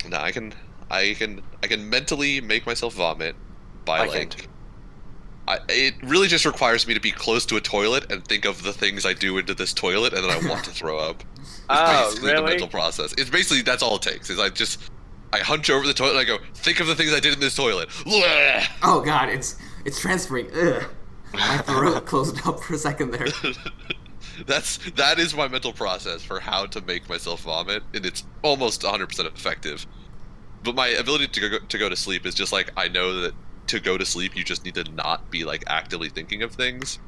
No, I can mentally make myself vomit by I can't. like it really just requires me to be close to a toilet and think of the things I do into this toilet, and then I want to throw up. Is Oh, basically the mental really? process. It's basically that's all it takes. Is I hunch over the toilet and I go think of the things I did in this toilet. Oh god, it's transferring. Ugh. My throat closed up for a second there. That is my mental process for how to make myself vomit, and it's almost 100% effective. But my ability to go to sleep is just like I know that to go to sleep you just need to not be like actively thinking of things.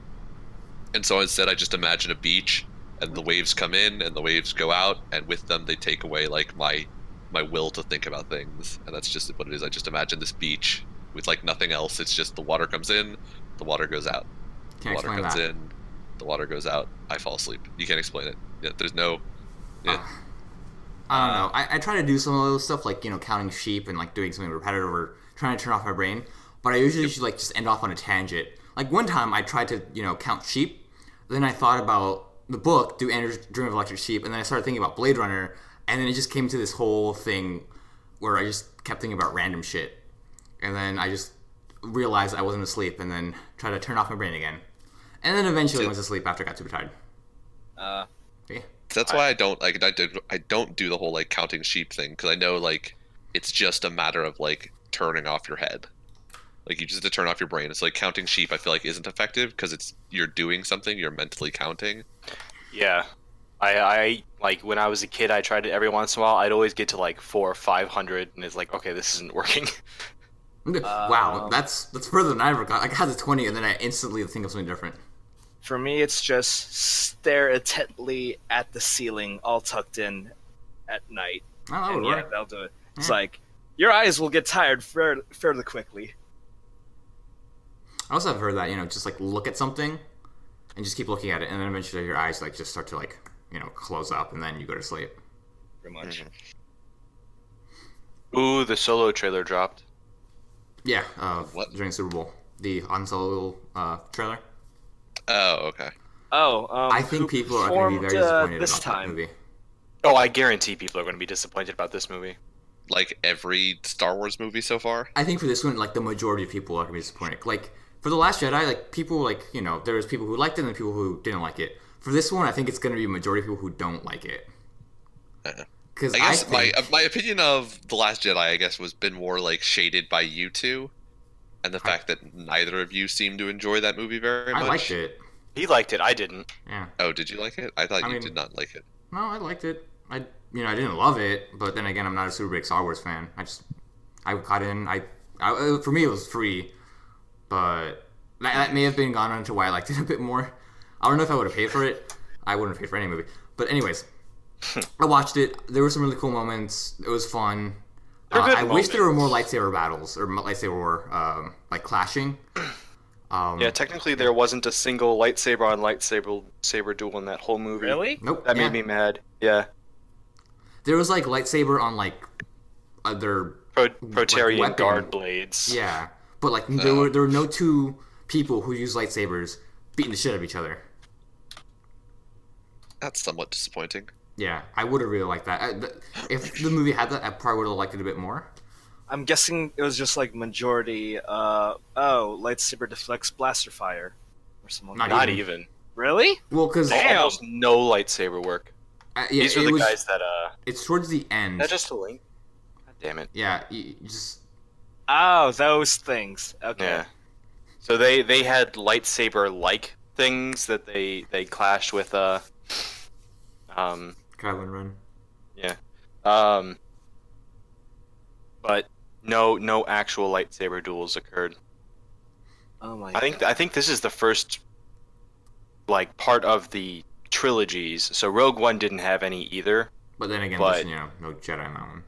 And so instead I just imagine a beach and the waves come in and the waves go out and with them they take away like my will to think about things. And that's just what it is. I just imagine this beach with like nothing else. It's just the water comes in, the water goes out. The Can't water explain comes that. in, the water goes out. I fall asleep. You can't explain it. Yeah, there's no Uh, yeah. I don't know. I try to do some of those stuff like counting sheep and like doing something repetitive or trying to turn off my brain. But I usually should like just end off on a tangent. Like one time I tried to count sheep. Then I thought about the book Do Androids Dream of Electric Sheep, and then I started thinking about Blade Runner, and then it just came to this whole thing where I just kept thinking about random shit. And then I just realized I wasn't asleep, and then tried to turn off my brain again. And then eventually went to sleep after I got too tired. Uh, Okay. That's why I don't like I don't do the whole like counting sheep thing because I know like it's just a matter of like turning off your head. Like you just have to turn off your brain. It's like counting sheep. I feel like isn't effective because it's you're doing something. You're mentally counting. Yeah. I like when I was a kid, I tried it every once in a while. I'd always get to like 400 or 500, and it's like, okay, this isn't working. Wow, that's further than I ever got. I got to 20, and then I instantly think of something different. for me, it's just stare intently at the ceiling, all tucked in at night, Oh, that would and yeah, work. that'll do it. It's Yeah. like your eyes will get tired fairly quickly. I also have heard that just like look at something, and just keep looking at it, and then eventually your eyes like just start to like close up, and then you go to sleep. Pretty much. Ooh, the Solo trailer dropped. Yeah, What? during Super Bowl, the Han Solo trailer. Oh, okay. Oh, I think who people are going to be very performed, disappointed this about that time. movie. Oh, I guarantee people are going to be disappointed about this movie. Like every Star Wars movie so far. I think for this one, like the majority of people are going to be disappointed. Like for the Last Jedi, like people like there was people who liked it and people who didn't like it. For this one, I think it's going to be a majority of people who don't like it. Uh, Because I I guess think my opinion of The Last Jedi, I guess, was been more like shaded by you two, and the fact that neither of you seem to enjoy that movie very I much. liked it. He liked it. I didn't. Yeah. Oh, did you like it? I thought I you mean- did not like it. No, I liked it. I didn't love it, but then again, I'm not a super big Star Wars fan. I got in. For me, it was free, but that may have been gone on to why I liked it a bit more. I don't know if I would have paid for it. I wouldn't have paid for any movie. But anyways, I watched it. There were some really cool moments. It was fun. They're good I wish there were more moments. lightsaber battles or lightsaber war, like clashing. Yeah, technically there wasn't a single lightsaber on lightsaber saber duel in that whole movie. Really? Nope. That yeah. made me mad. Yeah. There was like lightsaber on like other Protarian weapon. guard blades. Yeah, but like there were no two people who use lightsabers beating the shit out of each other. That's somewhat disappointing. Yeah, I would have really liked that. If the movie had that, I probably would have liked it a bit more. I'm guessing it was just like majority. Lightsaber deflects blaster fire, or something. Not Not even. even. Really? Well, because Damn. Almost no lightsaber work. yeah, These are it the was, guys that It's towards the end. that just a link. God damn it. Yeah, you just Oh, those things. Okay. Yeah. So they had lightsaber like things that they clashed with Kylo Ren. yeah. But no actual lightsaber duels occurred. Oh my. I think this is the first like part of the trilogies. So Rogue One didn't have any either. But then again, But- there's no Jedi in that one.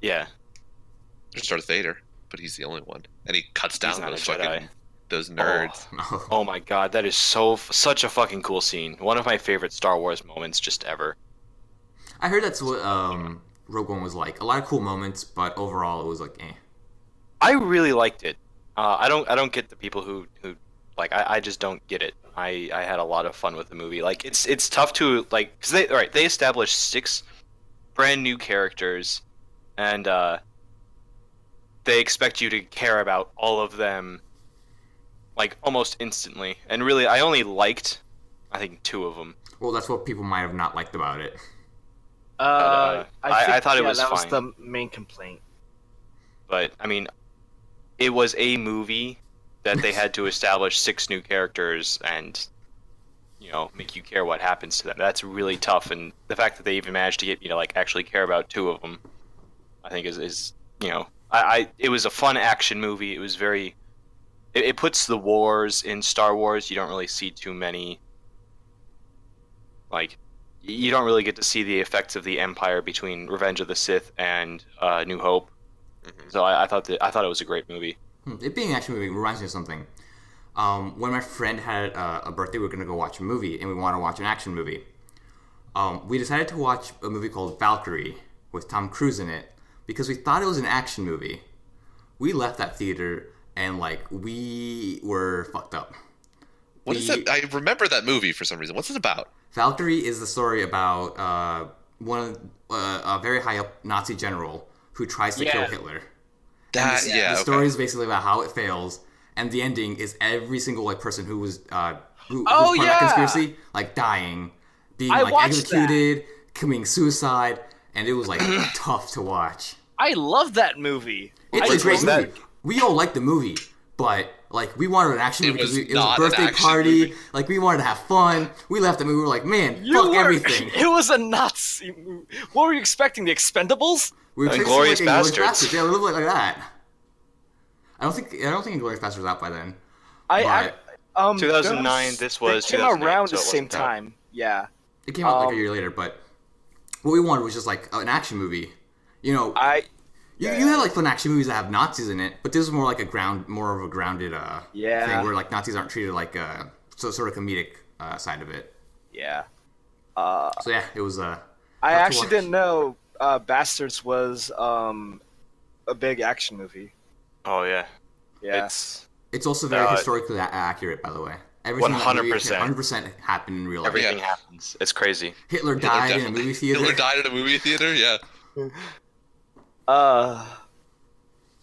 Yeah. There's Darth Vader, but he's the only one, and he cuts down not those a Jedi. fucking those nerds. No. Oh my god, that is such a fucking cool scene. One of my favorite Star Wars moments just ever. I heard that's what Rogue One was like. A lot of cool moments, but overall it was like, eh. I really liked it. I don't get the people who like I just don't get it. I had a lot of fun with the movie. Like it's tough to like because they established 6 brand new characters and they expect you to care about all of them, like almost instantly. And really, I only liked, I think, 2 of them. Well, that's what people might have not liked about it. I thought it was that was fine. the main complaint. But I mean, it was a movie that they had to establish 6 new characters and, you know, make you care what happens to them. That's really tough, and the fact that they even managed to get me to like actually care about 2 of them, I think is you know, it was a fun action movie. It was very, it puts the wars in Star Wars. You don't really see too many, like, you don't really get to see the effects of the Empire between Revenge of the Sith and New Hope. So I thought it was a great movie. It being an action movie reminds me of something. When my friend had a birthday, we were going to go watch a movie, and we wanted to watch an action movie. We decided to watch a movie called Valkyrie with Tom Cruise in it because we thought it was an action movie. We left that theater, and, like, we were fucked up. What is that? I remember that movie for some reason. What's it about? Valkyrie is the story about a very high up Nazi general who tries to kill Hitler. The story is basically about how it fails, and the ending is every single like person who was who was part of that conspiracy like dying, being like executed, committing suicide, and it was like tough to watch. I love that movie. It's a great movie. We all liked the movie, but like we wanted an action movie because it was a birthday party. Movie. Like we wanted to have fun. We left the movie. We were like, man, fuck everything. It was a Nazi movie. What were you expecting? The Expendables? We were Inglourious Bastards. Yeah, a little bit like that. I don't think Inglourious Bastards was out by then. 2009. This was. It came around the same time. Yeah. It came out like a year later, but what we wanted was just like an action movie. You know, you have like fun action movies that have Nazis in it, but this is more like more of a grounded thing where like Nazis aren't treated like sort of comedic side of it. Yeah. So yeah, it was. I actually didn't know Bastards was a big action movie. Oh yeah. Yeah. It's also very historically accurate, by the way. Everything 100% happened in real life. Everything happens. It's crazy. Hitler died in a movie theater. Hitler died in a movie theater. Yeah.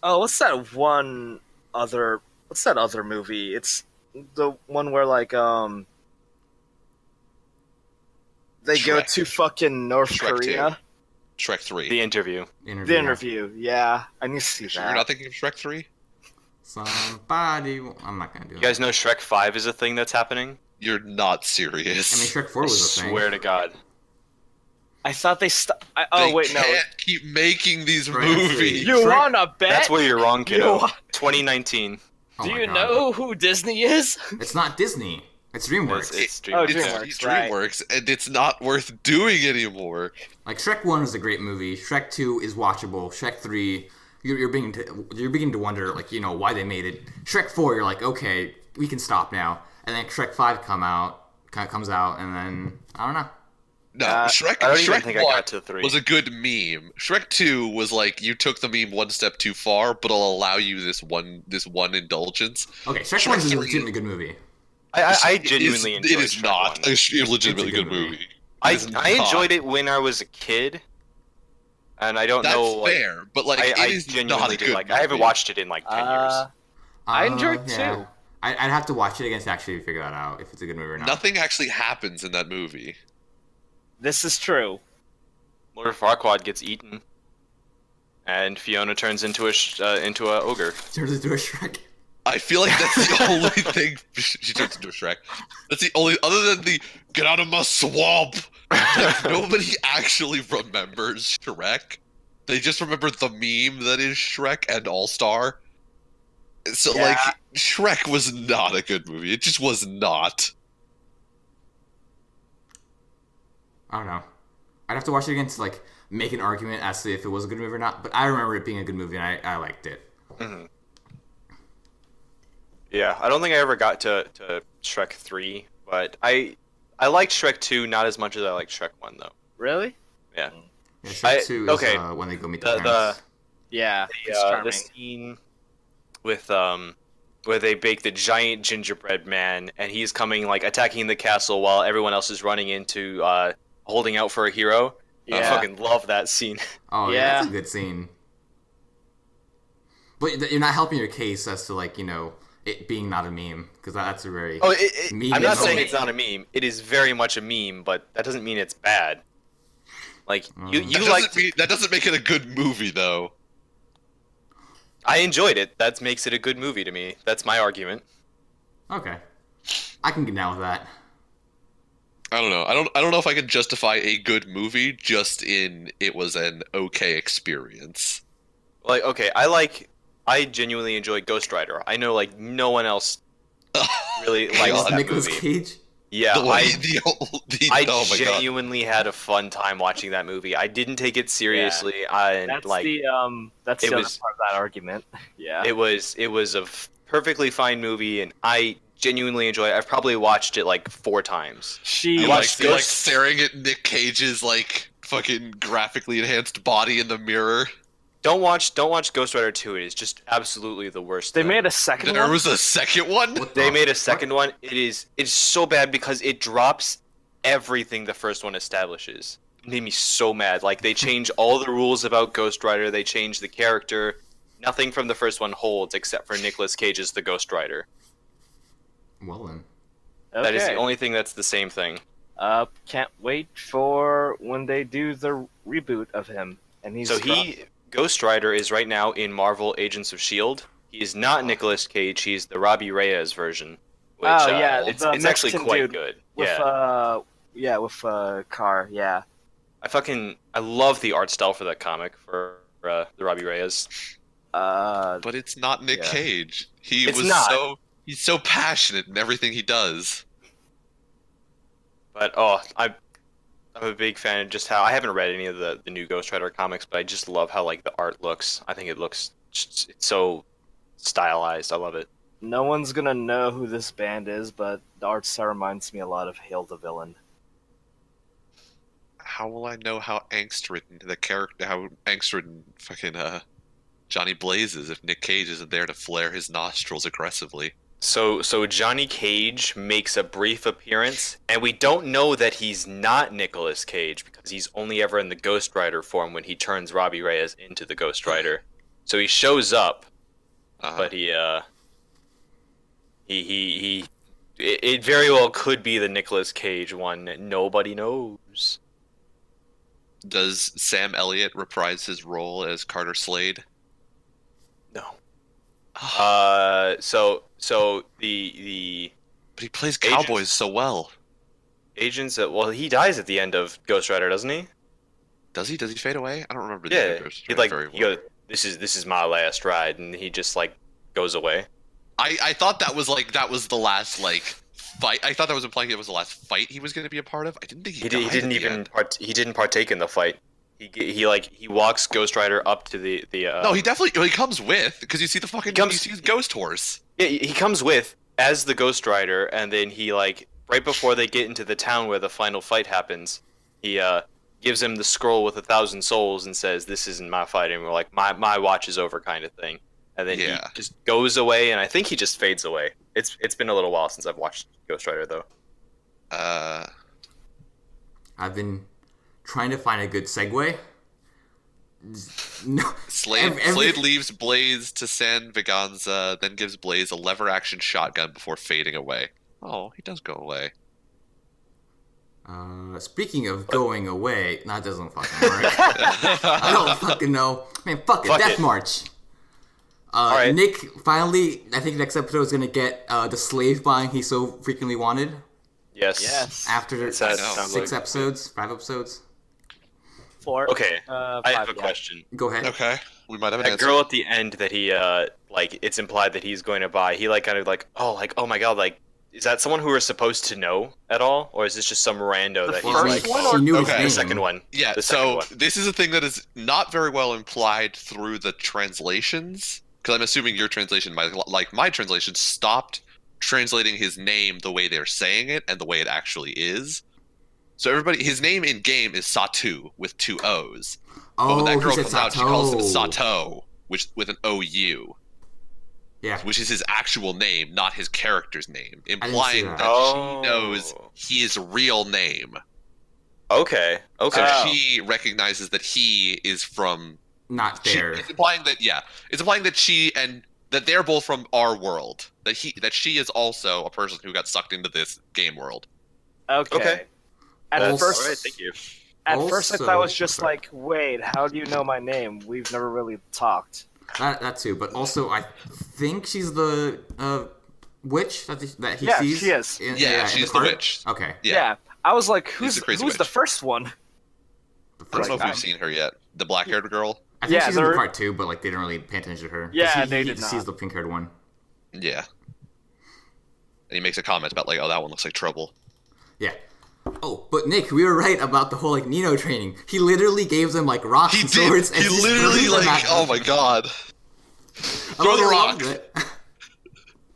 What's that other movie? It's the one where like they go to fucking North Korea. Shrek 3. The Interview. The Interview. Yeah, I need to see that. You're not thinking of Shrek 3? Somebody. I'm not gonna do it. You guys know Shrek 5 is a thing that's happening? You're not serious. I mean, Shrek 4 was a thing. Swear to God. I thought they stopped. They can't keep making these movies. You wanna bet? That's where you're wrong, kiddo. 2019. Do you know who Disney is? It's not Disney. It's DreamWorks. It's DreamWorks. It's DreamWorks, and it's not worth doing anymore. Like Shrek 1 is a great movie. Shrek 2 is watchable. Shrek 3, you're beginning to wonder, like, you know, why they made it. Shrek 4, you're like, okay, we can stop now. And then Shrek 5 comes out, and then I don't know. No, Shrek 1 was a good meme. Shrek 2 was like you took the meme one step too far, but it'll allow you this one indulgence. Okay, Shrek 1 is a legitimately good movie. I genuinely enjoyed it. It is not a legitimately good movie. I enjoyed it when I was a kid, and I don't know. That's fair, but like I genuinely did. Like I haven't watched it in like 10 years. I enjoyed it too. I'd have to watch it again to actually figure that out if it's a good movie or not. Nothing actually happens in that movie. This is true. Lord Farquaad gets eaten, and Fiona turns into a ogre. Turns into a Shrek. I feel like that's the only thing she turns into a Shrek. That's the only, other than the "get out of my swamp." Like, nobody actually remembers Shrek. They just remember the meme that is Shrek and All Star. So like, Shrek was not a good movie. It just was not. I don't know. I'd have to watch it again to like make an argument as to if it was a good movie or not. But I remember it being a good movie, and I liked it. Mm-hmm. Yeah, I don't think I ever got to Shrek 3, but I liked Shrek 2 not as much as I liked Shrek 1 though. Really? Yeah. Yeah, Shrek 2 is when they go meet the parents. The scene with where they bake the giant gingerbread man, and he's coming like attacking the castle while everyone else is running into holding out for a hero. I fucking love that scene. Oh yeah, Yeah. that's a good scene. But you're not helping your case as to like it being not a meme because that's a very Oh, meme. I'm not is saying a- it's not a meme. It is very much a meme, but that doesn't mean it's bad. Like That doesn't make it a good movie, though. I enjoyed it. That makes it a good movie to me. That's my argument. Okay, I can get down with that. I don't know. I don't know if I can justify a good movie just in it was an okay experience. Like, okay, I genuinely enjoy Ghost Rider. I know like no one else really likes God. that Nicolas movie. Cage. Yeah, The way I oh my god. genuinely had a fun time watching that movie. I didn't take it seriously. I That's like the that's it the other was- part of that argument. Yeah. it was a perfectly fine movie, and I genuinely enjoy it. I've probably watched it like 4 times. She You watched like Ghost- staring at Nick Cage's like fucking graphically enhanced body in the mirror. Don't watch Ghost Rider 2. It is just absolutely the worst. they thing. made a second There one. was a second one. What They the made a fuck? second one. It's so bad because it drops everything the first one establishes. It made me so mad. Like they change all the rules about Ghost Rider. They change the character. Nothing from the first one holds except for Nicolas Cage as the Ghost Rider. Well then. That is the Okay. only thing that's the same thing. Can't wait for when they do the reboot of him. And he's So Ghost Rider is right now in Marvel Agents of S.H.I.E.L.D. He is not Nicolas Cage. He's the Robbie Reyes version. Which, Oh, yeah, it's the actually Mexican quite dude good. with Yeah. with Car. Yeah. I love the art style for that comic for the Robbie Reyes. But it's not Nick Yeah. Cage. It's not. He's so passionate in everything he does. But I'm a big fan of just how I haven't read any of the new Ghost Rider comics, but I just love how like the art looks. I think it looks it's so stylized. I love it. No one's gonna know who this band is, but the art style reminds me a lot of Hail the Villain. How will I know how angst-ridden the character, how angst-ridden fucking Johnny Blaze is if Nick Cage isn't there to flare his nostrils aggressively? So Johnny Cage makes a brief appearance, and we don't know that he's not Nicolas Cage because he's only ever in the Ghost Rider form when he turns Robbie Reyes into the Ghost Rider. So he shows up, but it very well could be the Nicolas Cage one. Nobody knows. Does Sam Elliott reprise his role as Carter Slade? No. Ah, So the but he plays Agents- cowboys so well. agents well he dies at the end of Ghost Rider, doesn't he? Does he? Does he fade away? I don't remember the end Yeah. of Ghost He Rider like very he well. goes, this is my last ride, and he just like goes away. I thought that was the last like fight. I thought that was implying it was the last fight he was going to be a part of. I didn't think He didn't died at the even end. he didn't partake in the fight. He walks Ghost Rider up to the No, he definitely he comes with because you see the fucking comes- you see his ghost horse. yeah, he comes with as the Ghost Rider, and then he like right before they get into the town where the final fight happens, he gives him the scroll with 1,000 souls and says, "This isn't my fight anymore. Like my watch is over," kind of thing. And then Yeah. he just goes away, and I think he just fades away. It's been a little while since I've watched Ghost Rider though. I've been trying to find a good segue. No, Slade every- Slade leaves Blaze to San Viganza, then gives Blaze a lever action shotgun before fading away. Oh, he does go away. Speaking of going away, that doesn't fucking work. I don't fucking know. Man, fuck it. Fuck Death it. March. right. Nick finally, I think next episode is gonna get the slave buying he so frequently wanted. Yes. Yes. After Sounds 6 like- episodes, 5 episodes. 4. Okay. I have a yeah. question. Go ahead. Okay, we might have an That answer. girl at the end that he like it's implied that he's going to buy. He like kind of like oh my god, like is that someone who we're supposed to know at all, or is this just some rando The that he's first like? one She or- knew Okay. his The name. second one. Yeah, The second so one. this is a thing that is not very well implied through the translations, because I'm assuming your translation, my translation, stopped translating his name the way they're saying it and the way it actually is. So his name in game is Satu with 2 O's. But Oh, when that he girl said comes out, she calls him Sato. Sato, which with an OU, Yeah. which is his actual name, not his character's name, see implying that. that Oh. she knows his real name. Okay. Okay. Oh. She recognizes that he is from. Not there. It's implying that she and that they're both from our world. That she is also a person who got sucked into this game world. Okay. Okay. At Also- first, All right. Thank you. at first I thought it Also- was just like, wait, how do you know my name? We've never really talked. That too, but also I think she's the witch that he Yeah, sees. she is. Yeah, in she's the cart? witch. Okay. Yeah. I was like, She's who's the crazy the witch. first one? I don't know if Like, we've seen her yet. The black-haired girl. I think Yeah, she's in the they're- cart too, but like they didn't really pay attention to her. 'Cause Yeah, he, they he did sees not. the pink-haired one. Yeah. And he makes a comment about like, oh, that one looks like trouble. Yeah. Oh, but Nick, we were right about the whole like Nino training. He literally gave them like rocks He and did. swords. And He just literally threw them like, at oh them. my god. I Throw the loved rocks. it.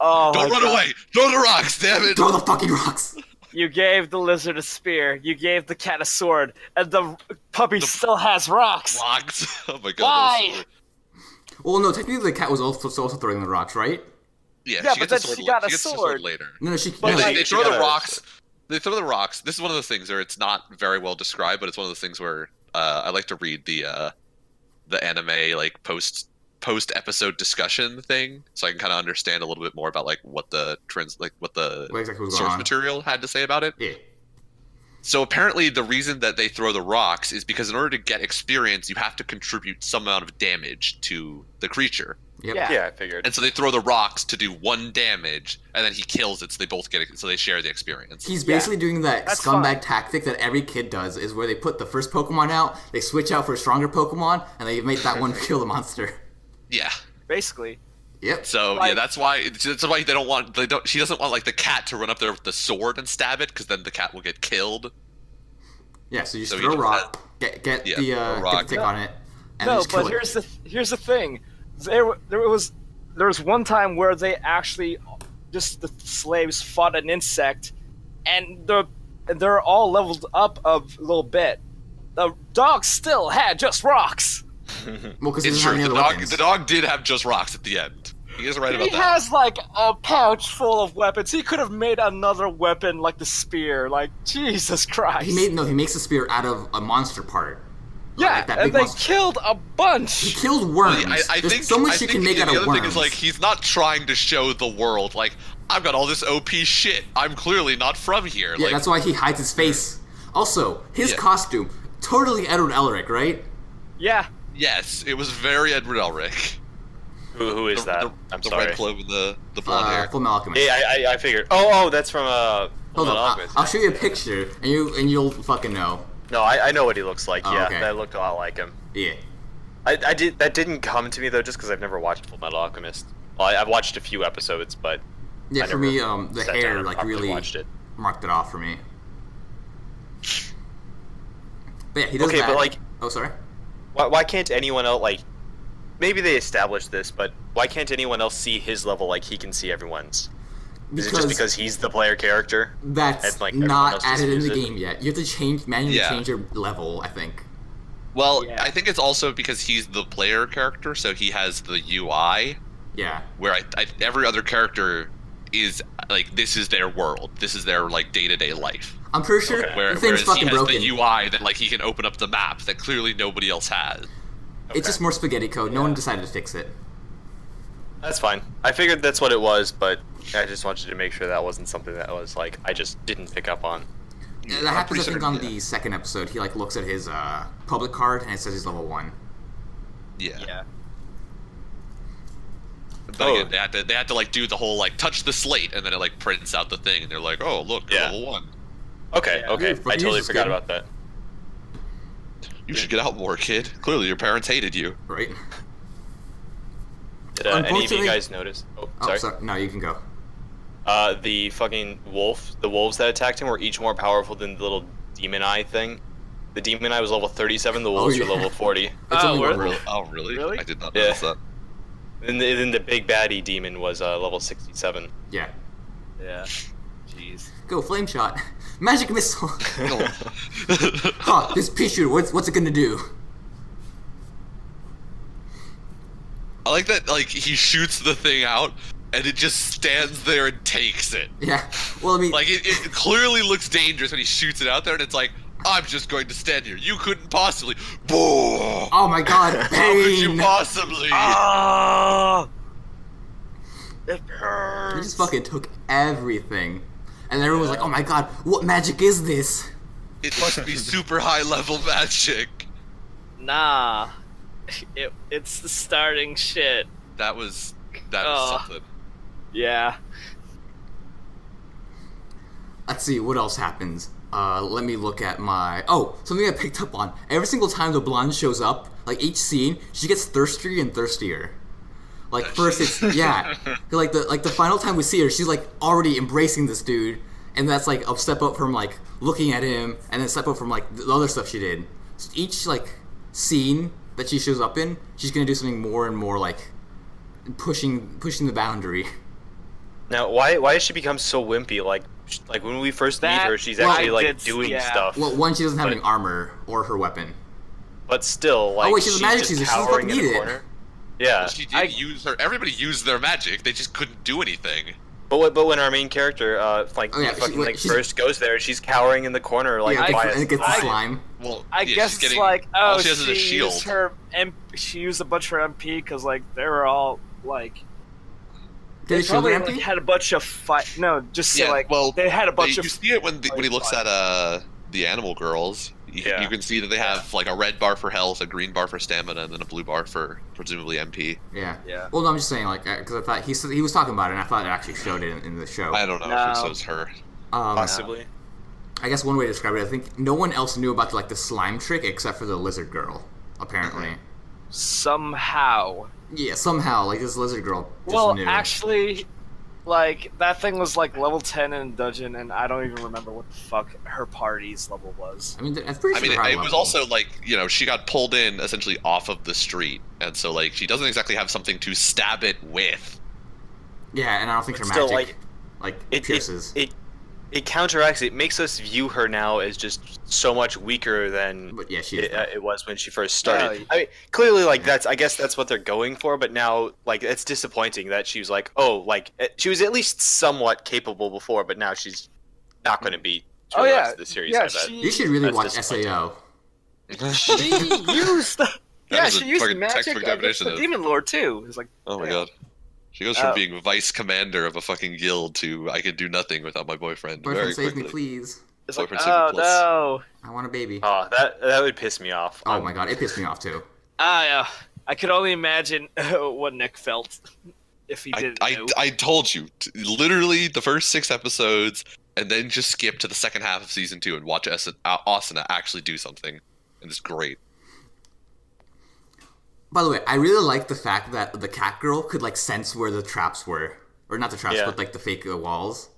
Oh, Don't my run God. away. Throw the rocks. Damn it. Throw the fucking rocks. You gave the lizard a spear, you gave the cat a sword, and the puppy still has rocks. Rocks. Oh my god. Why? that was so- Well, no, technically the cat was also throwing the rocks, right? Yeah, Yeah, she but gets then a sword. she got a gets the sword. later. No, she. But no, They, like- they she throw got the a- rocks. They throw the rocks. This is one of the things where it's not very well described, but it's one of those things where I like to read the anime like post episode discussion thing, so I can kind of understand a little bit more about like what the what exactly was going source on? material had to say about it. Yeah. So apparently, the reason that they throw the rocks is because in order to get experience, you have to contribute some amount of damage to the creature. Yep. Yeah. Yeah, I figured. And so they throw the rocks to do 1 damage, and then he kills it, so they both get it, so they share the experience. He's basically doing that That's scumbag fine. tactic that every kid does, is where they put the first Pokemon out, they switch out for a stronger Pokemon, and they make that one kill the monster. Yeah. Basically. Yep. So yeah, Like- that's why they don't want she doesn't want like the cat to run up there with the sword and stab it, because then the cat will get killed. Yeah, so you just So he throw a just rock, get yeah, the throw a get rock. the tick on it, and then No, just kill but it. here's the thing. There was one time where they actually just the slaves fought an insect, and they're all leveled up a little bit. The dog still had just rocks. Well, because he It's doesn't have true. any The other dog, weapons. the dog did have just rocks at the end. He is right He about that. has like a pouch full of weapons. He could have made another weapon like the spear. Like Jesus Christ. He makes a spear out of a monster part. yeah, like that and big they monster. killed a He bunch. killed worms. I There's think so much I you think can make out the of other worms. thing is like he's not trying to show the world like I've got all this OP shit. I'm clearly not from here. Yeah, like, that's why he hides his face. Also, his Yeah. costume, totally Edward Elric, right? Yeah, yes, it was very Edward Elric. Who is that? I'm the sorry. red cloak and the blonde hair. Full Metal Alchemist. Yeah, I figured. Oh, that's from Hold Full on, Metal I'll Alchemist. show you a picture, and you'll fucking know. No, I know what he looks like. Oh, Yeah, okay. that looked a lot like him. Yeah. That didn't come to me though, just because I've never watched Full Metal Alchemist. Well, I've watched a few episodes, but Yeah, I for never me, the sat down hair and like properly really watched it. marked it off for me. But yeah, he does Okay, that. but like, Oh, sorry. why can't anyone else like? Maybe they established this, but why can't anyone else see his level like he can see everyone's? Is it just because he's the player character? that's and, like, everyone not else just added in views the it? game yet. You have to manually Yeah. change your level, I think. Well, Yeah. I think it's also because he's the player character, so he has the UI, Yeah. where every other character is like this is their world, this is their like day-to-day life. I'm pretty sure Okay. Where, the thing's whereas he fucking has broken. the UI that like he can open up the map that clearly nobody else has. It's just more spaghetti code. No one decided to fix it. That's fine. I figured that's what it was, but I just wanted to make sure that wasn't something that was like I just didn't pick up on. That I'm happens, pretty I think, certain, on yeah. the second episode. He like looks at his public card and it says he's level 1. Yeah. yeah. But Oh. again, they had to like do the whole like touch the slate and then it like prints out the thing and they're like, oh look, Yeah. level 1. Okay, Yeah. okay. You're I totally just forgot kidding. about that. You should get out more, kid. Clearly your parents hated you. Right? Did any of you Unfortunately- guys notice? Oh, Oh, sorry. sorry. No, you can go. The fucking the wolves that attacked him were each more powerful than the little demon eye thing. The demon eye was level 37. The wolves yeah. were level 40. It's Oh, only we're- one Really? wolf. Oh really? Really? I did not Yeah. notice that. Then the big baddie demon was level 67. Yeah. Yeah. Jeez. Go, flame shot. Magic missile. No. Huh, this pea shooter, what's it gonna do? I like that like he shoots the thing out and it just stands there and takes it. Yeah. Well, I mean, Like it clearly looks dangerous when he shoots it out there and it's like, I'm just going to stand here. You couldn't possibly. Boo! Oh my god, How could you pain! possibly? Ah! It He hurts. just fucking took everything. And everyone was like, oh my god, what magic is this? It must be super high level magic. Nah. It's the starting shit. That was Oh. something. Yeah. Let's see, what else happens? Let me look at my... Oh, something I picked up on. Every single time the blonde shows up, like each scene, she gets thirstier and thirstier. Like first it's... Yeah. Like the final time we see her, she's like already embracing this dude. And that's like a step up from like looking at him, and then a step up from like the other stuff she did. So each like scene that she shows up in, she's gonna do something more and more like pushing the boundary. Now, why has she become so wimpy? Like when we first meet her, she's Well, actually I like did- doing yeah. stuff. Well, one, she doesn't have But- any armor or her weapon. But still, like wait, she's a magic just user. She doesn't cowering fucking in need a it. corner. Yeah, She did use her. Everybody used their magic. They just couldn't do anything. but when our main character She's- first goes there, she's cowering in the corner like Yeah, by and it gets the I- slime. Well, I yeah, guess she's it's getting, like, all oh, she has is a shield. used she used a bunch for MP because like they were all like Did they it show probably the like, empty? had a bunch of fight. No, just Yeah, like well, they had a bunch you of. see it when he looks at the animal girls. Yeah. You can see that they have like a red bar for health, a green bar for stamina, and then a blue bar for presumably MP. Yeah. Yeah. Well, no, I'm just saying, like, because I thought he was talking about it, and I thought it actually showed it in the show. I don't know No. if it shows her. possibly. I guess one way to describe it, I think no one else knew about like the slime trick except for the lizard girl, apparently. Somehow. Yeah, somehow, like this lizard girl just Well, knew. actually, like that thing was like level 10 in dungeon, and I don't even remember what the fuck her party's level was. I mean, I'm pretty I sure mean, they're high it was level. also like, she got pulled in essentially off of the street, and so like she doesn't exactly have something to stab it with. Yeah, and I don't think her Still, magic pierces. It counteracts. It makes us view her now as just so much weaker than But yeah, she is. it was when she first started. Yeah. I mean, clearly, like I guess that's what they're going for. But now, like, it's disappointing that she was like, oh, like she was at least somewhat capable before, but now she's not going to be. Oh the yeah, rest of the series. yeah. I bet. You should really That's watch disappointing. SAO. She used. Yeah, is a she used fucking magic textbook against definition the of- demon lord too. It's like, Oh my damn. god. She goes from Oh. being vice commander of a fucking guild to I could do nothing without my boyfriend very Boyfriend, save quickly. me, please. It's like, Boyfriend oh Super Plus. no. I want a baby. Oh, that would piss me off. Oh my god, it pissed me off too. Yeah. I could only imagine what Nick felt if he didn't know. I told you, literally the first 6 episodes, and then just skip to the second half of season 2 and watch Asuna actually do something, and it's great. By the way, I really like the fact that the cat girl could like sense where the traps were, or not the traps, Yeah. but like the fake walls.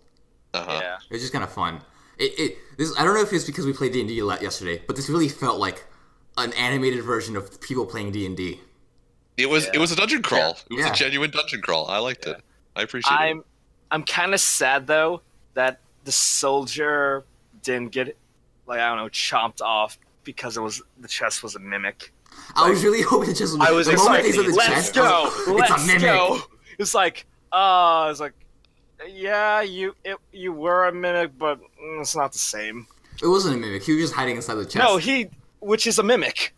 Uh-huh. Yeah. It was just kind of fun. This I don't know if it's because we played D&D yesterday, but this really felt like an animated version of people playing D&D. It was a dungeon crawl. It was Yeah. a genuine dungeon crawl. I liked it. I appreciate it. I'm kind of sad though that the soldier didn't get, like, I don't know, chomped off because the chest was a mimic. I was really hoping it just. I was the moment they said expecting- the Let's chest, I go. was like, Let's it's a mimic. go. It's like, yeah, you were a mimic, but it's not the same. It wasn't a mimic. He was just hiding inside the chest. No, which is a mimic.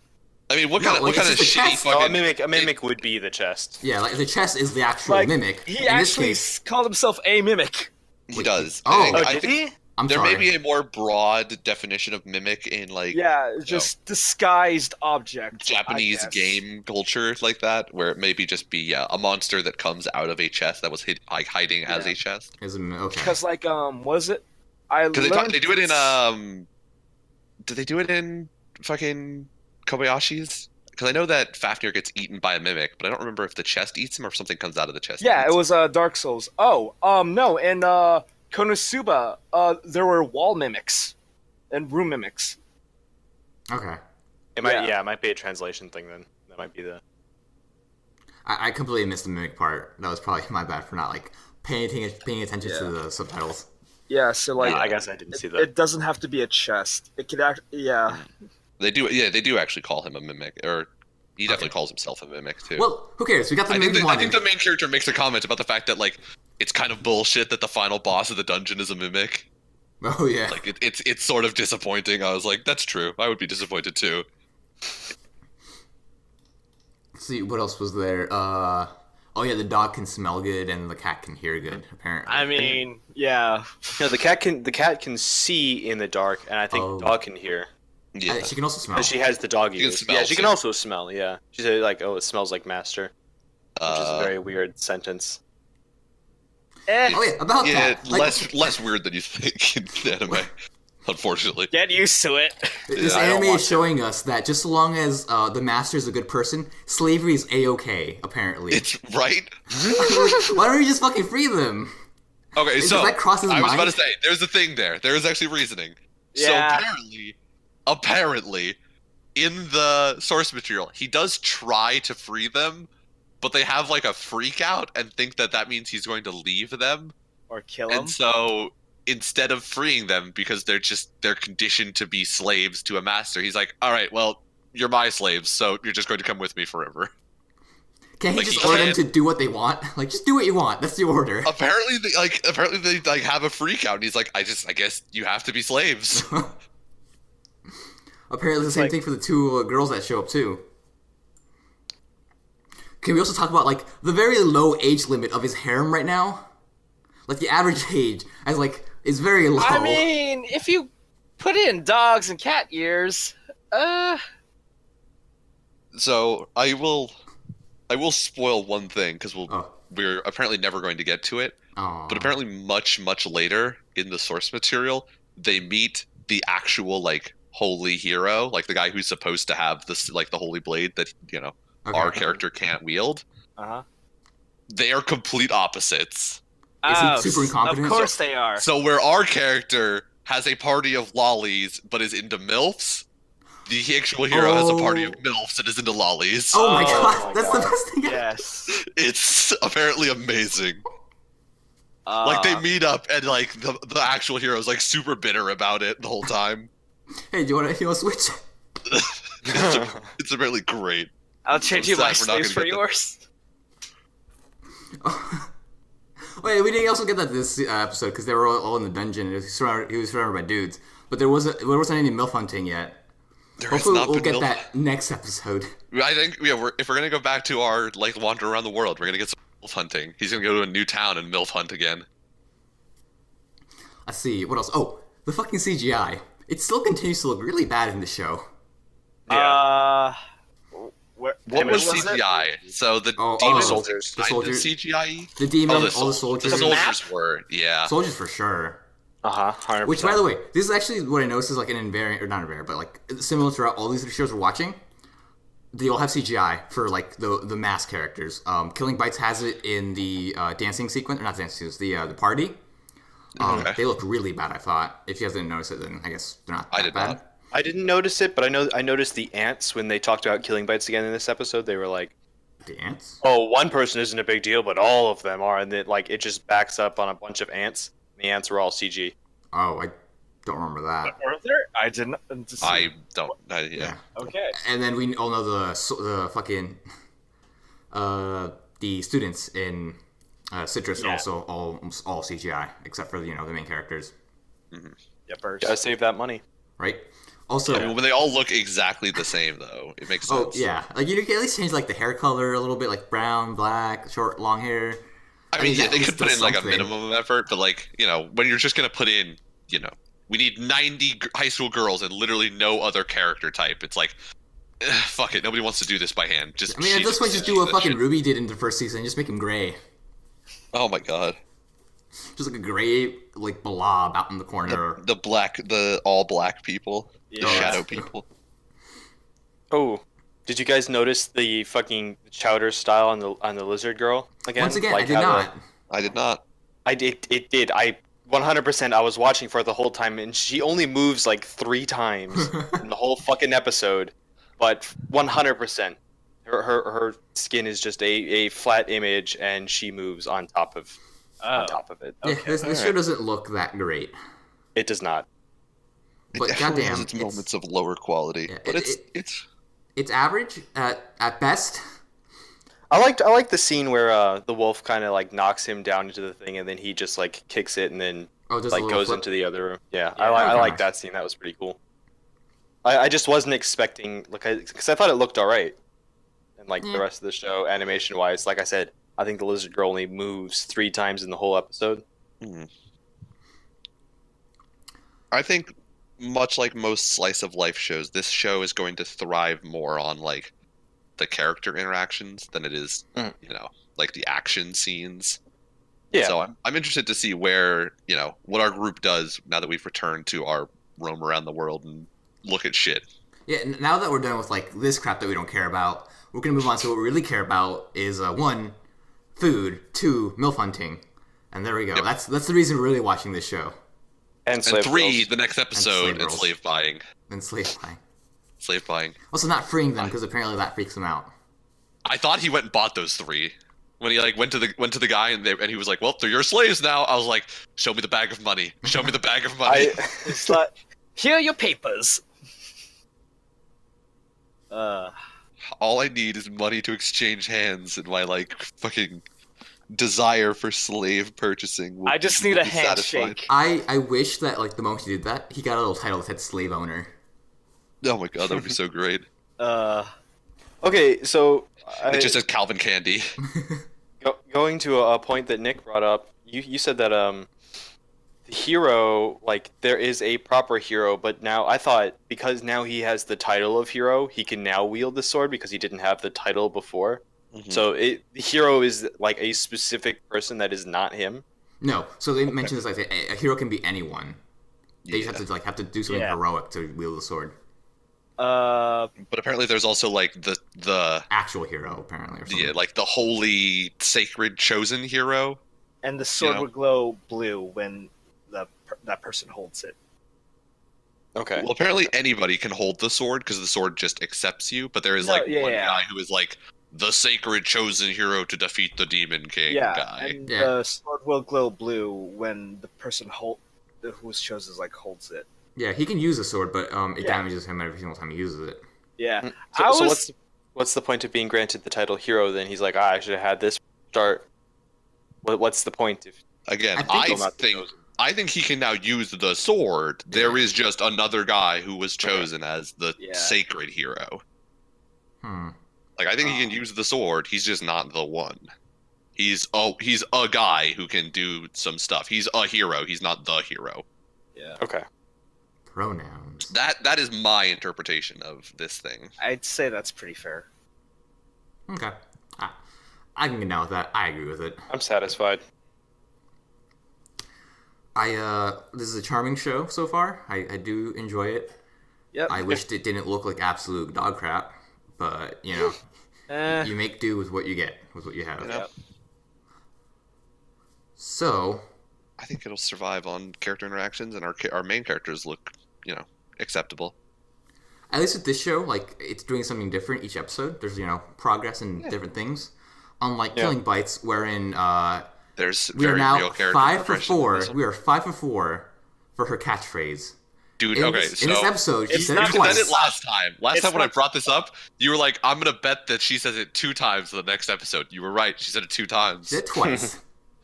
I mean, what No, kind like, of it's just a shitty chest. No, a fucking mimic would be the chest. Yeah, like the chest is the actual Like, mimic. He In this actually case, called himself a mimic. he does. Oh. I Did think he? I'm there sorry. may be a more broad definition of mimic in like Yeah, just disguised object. I Japanese guess. game culture like that, where it maybe just be a monster that comes out of a chest that was hiding as Yeah. a chest. Is a okay. Because like was it? I Because learned they do it in did they do it in fucking Kobayashi's? Because I know that Fafnir gets eaten by a mimic, but I don't remember if the chest eats him or if something comes out of the chest. and Yeah, eats it was Dark Souls. Oh, no, in Konosuba, there were wall mimics and room mimics. Okay. It might. Yeah. Yeah, it might be a translation thing then. That might be the. I completely missed the mimic part. That was probably my bad for not like paying attention to Yeah. the subtitles. Yeah, so like I guess I didn't see that. it doesn't have to be a chest. It could act. Yeah, They do. Yeah, they do actually call him a mimic, or he definitely calls himself a mimic too. Well, who cares? We got the I mimic think, we I think wanted. the main character makes a comment about the fact that like it's kind of bullshit that the final boss of the dungeon is a mimic. Oh yeah. Like it's sort of disappointing. I was like, that's true. I would be disappointed too. Let's see what else was there. Oh yeah, the dog can smell good and the cat can hear good. Apparently. I mean, yeah. No, the cat can see in the dark, and I think Oh. the dog can hear. Yeah. She can also smell. But she has the dog She can ears. smell, Yeah, she can too. also smell. Yeah, she said like, "Oh, it smells like master," which is a very weird sentence. Eh, Oh yeah, about Yeah, that. Like, less weird than you think in anime, unfortunately. get used to it. this Yeah, I don't anime want is showing us that just so long as the master is a good person, slavery is a-okay. Apparently. It's right. Why don't we just fucking free them? Okay, Does so that cross his I was mind? about to say, there's a thing there. There is actually reasoning. Yeah. So apparently, in the source material, he does try to free them, but they have like a freak out and think that that means he's going to leave them. Or kill him. And so instead of freeing them because they're conditioned to be slaves to a master, he's like, all right, well, you're my slaves, so you're just going to come with me forever. Can't he Like, just he order them can't- to do what they want? Like, just do what you want. That's the order. Apparently they have a freak out, and he's like, I guess you have to be slaves. Apparently, the same like- thing for the two girls that show up too. Can we also talk about like the very low age limit of his harem right now? Like the average age, is very low. I mean, if you put in dogs and cat ears, So I will spoil one thing because Oh. we're apparently never going to get to it. Aw. But apparently, much later in the source material, they meet the actual like holy hero, like the guy who's supposed to have this like the holy blade that Okay. our character can't wield. uh-huh. They are complete opposites. Is he Oh, super incompetent? Of course they are. So where our character has a party of lollies but is into milfs, the actual hero has a party of milfs and is into lollies. Oh my Oh god, my that's the God. best thing ever. Yes. It's apparently amazing. Like they meet up and like the actual hero is like super bitter about it the whole time. Hey, do you want to switch? It's apparently great. I'll change I'm you my sad we're not slaves gonna for get that. yours. Wait, we didn't also get that this episode because they were all in the dungeon. He was surrounded by dudes, but there wasn't any MILF hunting yet. There has Hopefully, not we'll been get milf- that next episode. I think if we're gonna go back to our like wander around the world, we're gonna get some milf hunting. He's gonna go to a new town and milf hunt again. Let's see what else. Oh, the fucking CGI. It still continues to look really bad in the show. Where, What was it? CGI? So the Oh, demon soldiers. The kind of soldiers. CGI. The demon, Oh, all the soldiers. The The map? soldiers were, yeah. Soldiers for sure. 100%. Which, by the way, this is actually what I noticed is like an invariant, or not invariant, but like similar throughout all these shows we're watching. They all have CGI for like the mass characters. Killing Bites has it in the dancing sequence, or not dancing sequence, the party. Okay. They look really bad. I thought. If you guys didn't notice it, then I guess they're not. I that did bad. not. I didn't notice it, but I noticed the ants when they talked about killing bites again in this episode. They were like, The ants. "Oh, one person isn't a big deal, but all of them are," and it just backs up on a bunch of ants. The ants were all CG. Oh, I don't remember that. Were there? I didn't. I don't. Yeah. Yeah. Okay. And then we all know the fucking the students in Citrus are Yeah. also all CGI except for the main characters, Yippers. Gotta save that money. right? Also, I mean, when they all look exactly the same, though, it makes sense. oh yeah, like you can at least change like the hair color a little bit, like brown, black, short, long hair. I mean, yeah, that they at could least put does in like a something. minimum of effort, but like when you're just gonna put in, we need 90 high school girls and literally no other character type. It's like, fuck it, nobody wants to do this by hand. Just I mean, at this point, just do what that fucking shit. Ruby did in the first season, just make him gray, Oh my god, just like a gray like blob out in the corner. the all black people, the Yeah. shadow people. Oh, did you guys notice the fucking chowder style on the lizard girl again? Once again, I Like did how the- not. I did not. I did. It did. I 100%. I was watching for it the whole time, and she only moves like 3 times in the whole fucking episode. But 100%, her skin is just a flat image, and she moves on top of Oh. it. Yeah, Okay, this show alright. doesn't look that great, It does not. but It definitely goddamn, has its moments of lower quality, Yeah, but it- it's it's average at best. I liked the scene where the wolf kind of like knocks him down into the thing, and then he just like kicks it, and then Oh, just a like little goes flip. into the other room. Yeah, Yeah, I okay, like nice. that scene. That was pretty cool. I just wasn't expecting because I thought it looked alright, and like Yeah. the rest of the show, animation wise, like I said, I think the lizard girl only moves 3 times in the whole episode. Mhm. I think, much like most slice of life shows, this show is going to thrive more on like the character interactions than it is, Mm. like the action scenes. Yeah, So I'm interested to see where, what our group does now that we've returned to our roam around the world and look at shit. Yeah, now that we're done with like this crap that we don't care about, we're gonna move on to what we really care about is 1, food, 2, MILF hunting, and there we go. Yep. That's the reason we're really watching this show. and And slave 3, girls. the next episode, slave and girls. slave buying. And slave buying. Slave buying. Also, not freeing them because apparently that freaks them out. I thought he went and bought those 3. When he like went to the guy and he was like, "Well, they're your slaves now." I was like, "Show me the bag of money. Show me the bag of money." It's like, here are your papers. All I need is money to exchange hands, and my like fucking desire for slave purchasing. Will I just need a be satisfied. handshake. I wish that like the moment he did that, he got a little title that said slave owner. Oh my god, that would be so great. Okay, so It just says Calvin Candy. going to a point that Nick brought up, you said that the hero, like there is a proper hero, but now I thought because now he has the title of hero, he can now wield the sword because he didn't have the title before. Mhm. So the hero is like a specific person that is not him. No, so they mentioned this like a hero can be anyone. They Yeah. just have to do something Yeah. heroic to wield the sword. But apparently, there's also like the Actual hero apparently or something. like the holy, sacred, chosen hero. And the sword know? will glow blue when that person holds it. Okay. Well, apparently anybody can hold the sword because the sword just accepts you. But there is No, like one yeah. guy who is like the sacred chosen hero to defeat the demon king Yeah, guy. and Yeah. the sword will glow blue when the person who's chosen holds it. Yeah, he can use the sword, but it Yeah. damages him every single time he uses it. Yeah, So, I so was. what's the point of being granted the title hero? Then he's like, I should have had this start. What's the point if Again, I think I think he can now use the sword. There is just another guy who was chosen as the Yeah. sacred hero. Hmm. Like I think he can use the sword. He's just not the one. He's a guy who can do some stuff. He's a hero. He's not the hero. Yeah, Okay. Pronouns. That is my interpretation of this thing. I'd say that's pretty fair. Okay. I can get down with that. I agree with it. I'm satisfied. This is a charming show so far. I do enjoy it. Yep. I wished it didn't look like absolute dog crap, but you make do with what you get, with what you have. Yep. So, I think it'll survive on character interactions, and our main characters look, acceptable. at least with this show, like it's doing something different each episode. There's progress in different things. Unlike Killing Bites, wherein There's we are very now real character 5 for progression in 4. this one. We are 5 for 4 for her catchphrase. Dude, In okay, this, so in this episode, she It's said not- it you said twice. it last time. Last It's time when I not- brought this up, you were like, "I'm gonna bet that she says it 2 times in the next episode." You were right. She said it 2 times. She said it twice.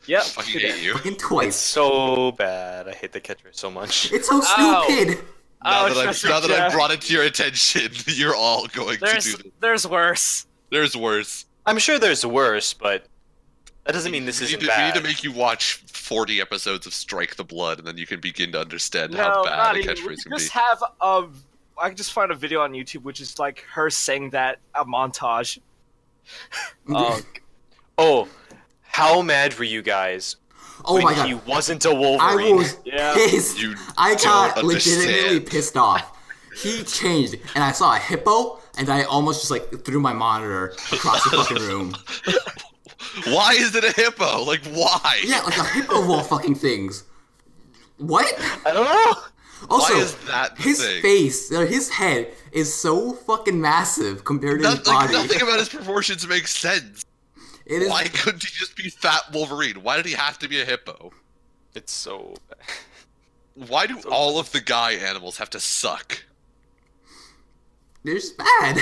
Yep. Fucking hate you. Fucking It's twice. so bad. I hate the catchphrase so much. It's so Ow. stupid. Now Oh, that trust I me, Jeff. brought it to your attention, you're all going to There's do this. there's worse. There's worse. I'm sure there's worse, but that doesn't mean this we isn't need to, we need bad. to make you watch 40 episodes of Strike the Blood, and then you can begin to understand No, how bad not a even. catchphrase We can be. just have a. I can just find a video on YouTube which is like her saying that a montage. Oh, how mad were you guys Oh when my god. he wasn't a I Wolverine? was Yeah. pissed. You I got don't legitimately understand. pissed off. He changed, and I saw a hippo, and I almost just like threw my monitor across the fucking room. Why is it a hippo? Like, why? Yeah, like a hippo of all fucking things. What? I don't know. Also, Why is that the his thing? face, or his head, is so fucking massive compared to his body. Nothing about his proportions makes sense. It is. Why couldn't he just be Fat Wolverine? Why did he have to be a hippo? It's so bad. Why do all of the guy animals have to suck? They're just bad.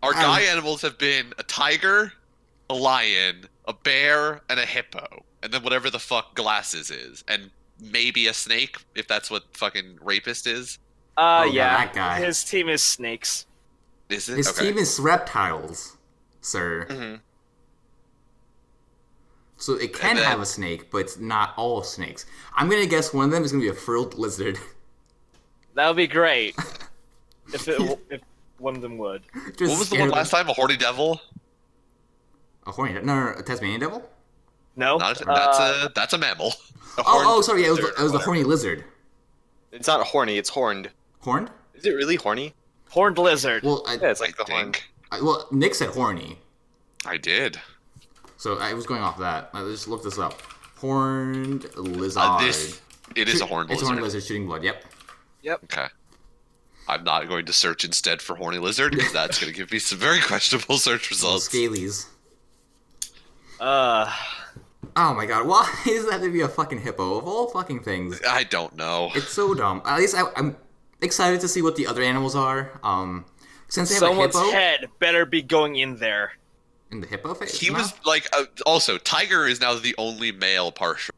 Our Um, guy animals have been a tiger, a lion, a bear, and a hippo. And then whatever the fuck Glasses is. And maybe a snake, if that's what fucking rapist is. Oh, Yeah. that guy. His team is snakes. Is it? His Okay. team is reptiles, sir. Mhm. So it can And then- have a snake, but it's not all snakes. I'm gonna guess one of them is gonna be a frilled lizard. That would be great. if one of them would. Just What was the scare one them. last time? A horny devil? A horny? No, a Tasmanian devil. No. That's a mammal. A horned Oh, sorry. Yeah, it was lizard the or whatever. horny lizard. It's not horny. It's horned. Horned? Is it really horny? Horned lizard. Well, Yeah, it's like the I horn. think well, Nick said horny, I did. so I was going off that. Let's just look this up. Horned lizard. It is a horned It's a lizard. horned lizard shooting blood. Yep. Okay. I'm not going to search instead for horny lizard because that's going to give me some very questionable search Little results. scalies. Uh, Oh my god, why does that have to be a fucking hippo of all fucking things? I don't know. It's so dumb. At least I'm excited to see what the other animals are. Since they have someone's a hippo head better be going in there. in the hippo phase. He No? was like, also, Tiger is now the only male partial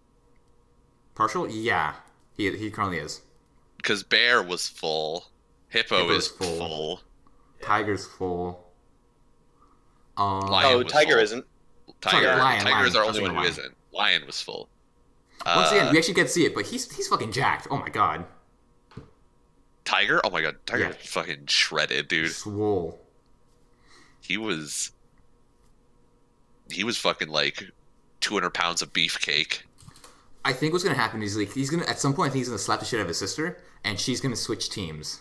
partial. Yeah, he currently is. because Bear was full. Hippo Hippo's is full. full. Tiger's full. Lion Oh, was tiger full. isn't. Tiger. Sorry, lion, Tiger is our lion. only one who Lion. isn't. Lion was full. Once again, we actually get to see it, but he's fucking jacked. Oh my god, Tiger? Oh my god, Tiger Yeah. fucking shredded, dude. swole. He was fucking like 200 pounds of beefcake. I think what's gonna happen is like he's gonna at some point I think he's gonna slap the shit out of his sister, and she's gonna switch teams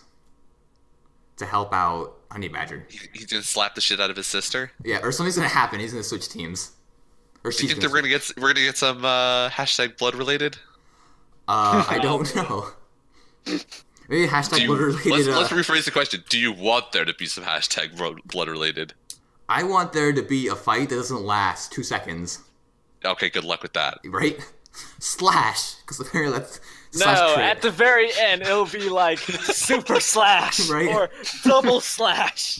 to help out Honey Badger. He's gonna slap the shit out of his sister. Yeah, or something's gonna happen. He's gonna switch teams, or Do you she's think that we're gonna get some hashtag blood related? I don't know. Maybe hashtag blood related. Let's rephrase the question. Do you want there to be some hashtag blood related? I want there to be a fight that doesn't last 2 seconds, Okay, good luck with that. right? Slash, because apparently that's No, slash crit. at the very end, it'll be like super slash Right. or double slash.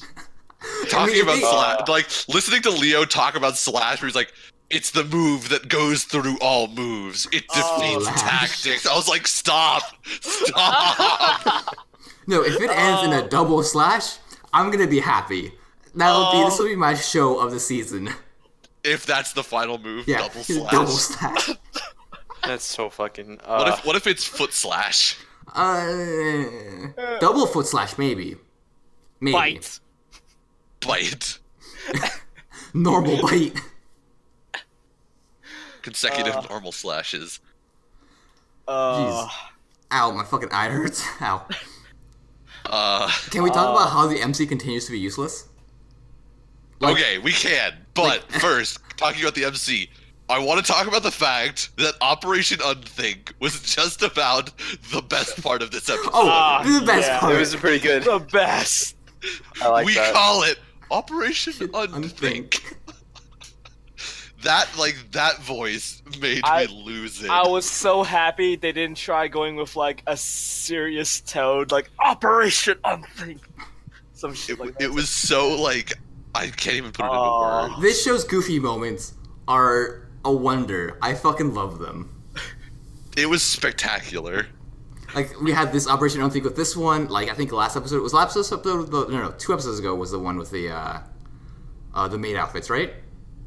Talking if about they- Slash, like listening to Leo talk about Slash, where he's like, "It's the move that goes through all moves. It defeats Slash. tactics." I was like, "Stop, stop!" No, if it ends in a double slash, I'm gonna be happy. This will be my show of the season. If that's the final move, Yeah, double slash. double slash. That's so fucking. What if it's foot slash? Double foot slash, maybe. Maybe. Bite. Bite. Normal bite. Consecutive normal slashes. Uh, Ow, my fucking eye hurts. Ow. Can we Uh, talk about how the MC continues to be useless? Like- Okay, we can. But first, talking about the MC, I want to talk about the fact that Operation Unthink was just about the best part of this episode. Oh, this is the best yeah. part. it was pretty good. the best. I like we that. call it Operation Unthink. That voice made I- me lose it. I was so happy they didn't try going with like a serious tone, like Operation Unthink. Some shit like that. It was so like I can't even put it into Oh. words. This show's goofy moments are a wonder. I fucking love them. It was spectacular. Like, we had this Operation Unthink with this one. Like, I think last episode was last episode. No, 2 episodes ago was the one with the maid outfits, right?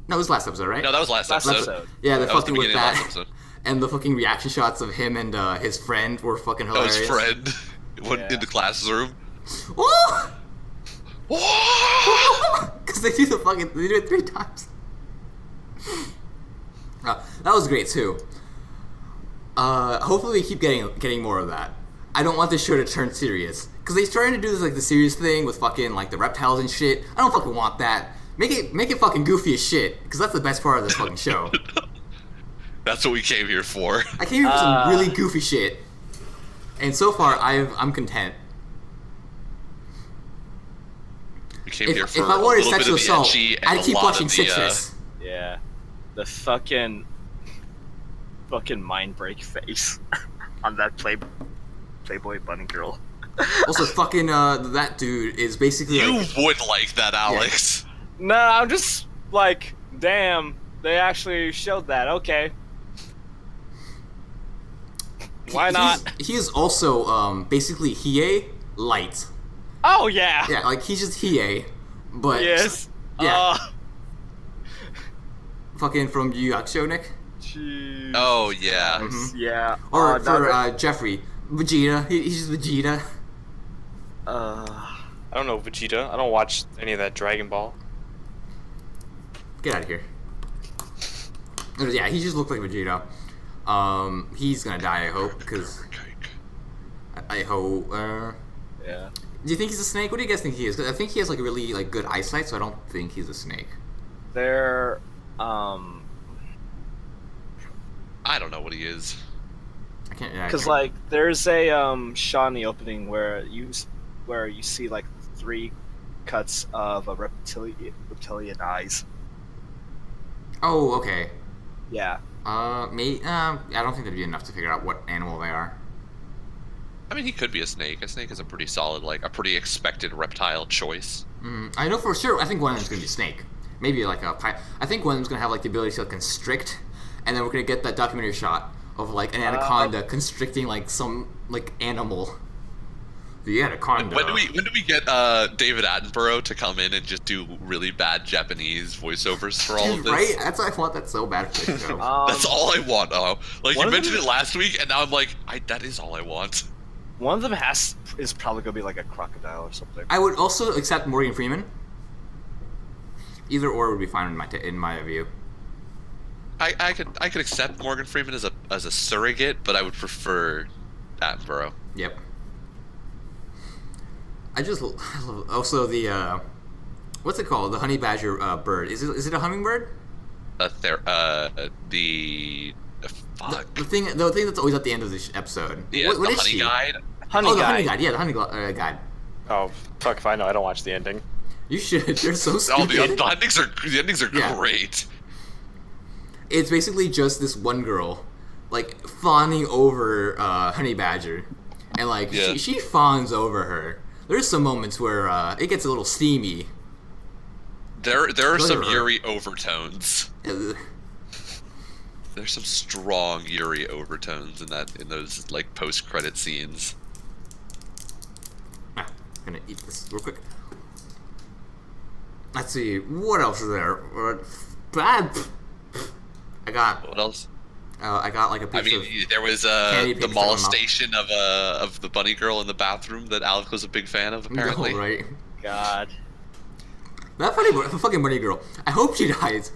No, it was last episode, right? No, that was last Last episode. episode. Yeah, they're That was the fucking with beginning of last that. episode. And the fucking reaction shots of him and his friend were fucking Oh, hilarious. his friend went Yeah. in the classroom. Oh! Whoa! Because they do it 3 times. That was great too. Hopefully we keep getting more of that. I don't want this show to turn serious. Because they're trying to do this like the serious thing with fucking like the reptiles and shit. I don't fucking want that. Make it fucking goofy as shit. Because that's the best part of this fucking show. That's what we came here for. I came here for some really goofy shit. And so far I'm content. We came here If for I a wanted little bit sexual of the assault, etchy and I'd a keep lot watching of the, Citrus. Yeah, the fucking mind break face on that Playboy bunny girl. Also, fucking that dude is basically You like, would like that, Alex. No, I'm just like, damn, they actually showed that. Okay. Why not? He is also basically Hiei light. Oh yeah. Yeah, like he's just Hiei, but Yes. yeah, fucking from Yu Yu Hakusho, Nick. Jeez. Oh yeah. Yeah. Or for that- Jeffrey, Vegeta. He's just Vegeta. I don't know Vegeta. I don't watch any of that Dragon Ball. Get out of here. Yeah, he just looked like Vegeta. He's gonna die, I hope, because I hope. yeah. Do you think he's a snake? What do you guys think he is? 'Cause I think he has like really like good eyesight, so I don't think he's a snake. They're I don't know what he is. I can't. Yeah, I because can't- like there's a Shawnee opening where you see like 3 cuts of a reptilian eyes. Oh, okay. Yeah. Maybe. I don't think that'd be enough to figure out what animal they are. I mean, he could be a snake. A snake is a pretty solid, like a pretty expected reptile choice. I know for sure. I think one of them's gonna be a snake. Maybe like a. I think one of them's gonna have like the ability to constrict, and then we're gonna get that documentary shot of like an anaconda constricting like some like animal. The anaconda. When do we get David Attenborough to come in and just do really bad Japanese voiceovers for all of this? Right? That's I want that so bad for this show. That's all I want. Oh, like one you of mentioned them- it last week, and now I'm like, that is all I want. One of them is probably gonna be like a crocodile or something. I would also accept Morgan Freeman. Either or would be fine in my view. I could accept Morgan Freeman as a surrogate, but I would prefer Attenborough. Yep. I love also the what's it called? The honey badger bird. Is it a hummingbird? The fuck. The thing that's always at the end of this episode. Yeah, what the is honey she? guide. Honey Oh, the guy. honey guide. Yeah, the honey guide. Oh, fuck if I know. I don't watch the ending. You should. They're so Oh, stupid. the endings are Yeah. great. It's basically just this one girl, like fawning over honey badger, and like Yeah. she fawns over her. There's some moments where it gets a little steamy. There are some Her. Yuri overtones. Uh, There's some strong Yuri overtones in those like post credit scenes. I'm gonna eat this real quick. Let's see, what else is there? Bad. I got What else? I got like a I piece mean, of there was candy the paper stuck in my mouth. molestation of the bunny girl in the bathroom that Alec was a big fan of. Apparently, No, right? God. That fucking bunny girl. I hope she dies.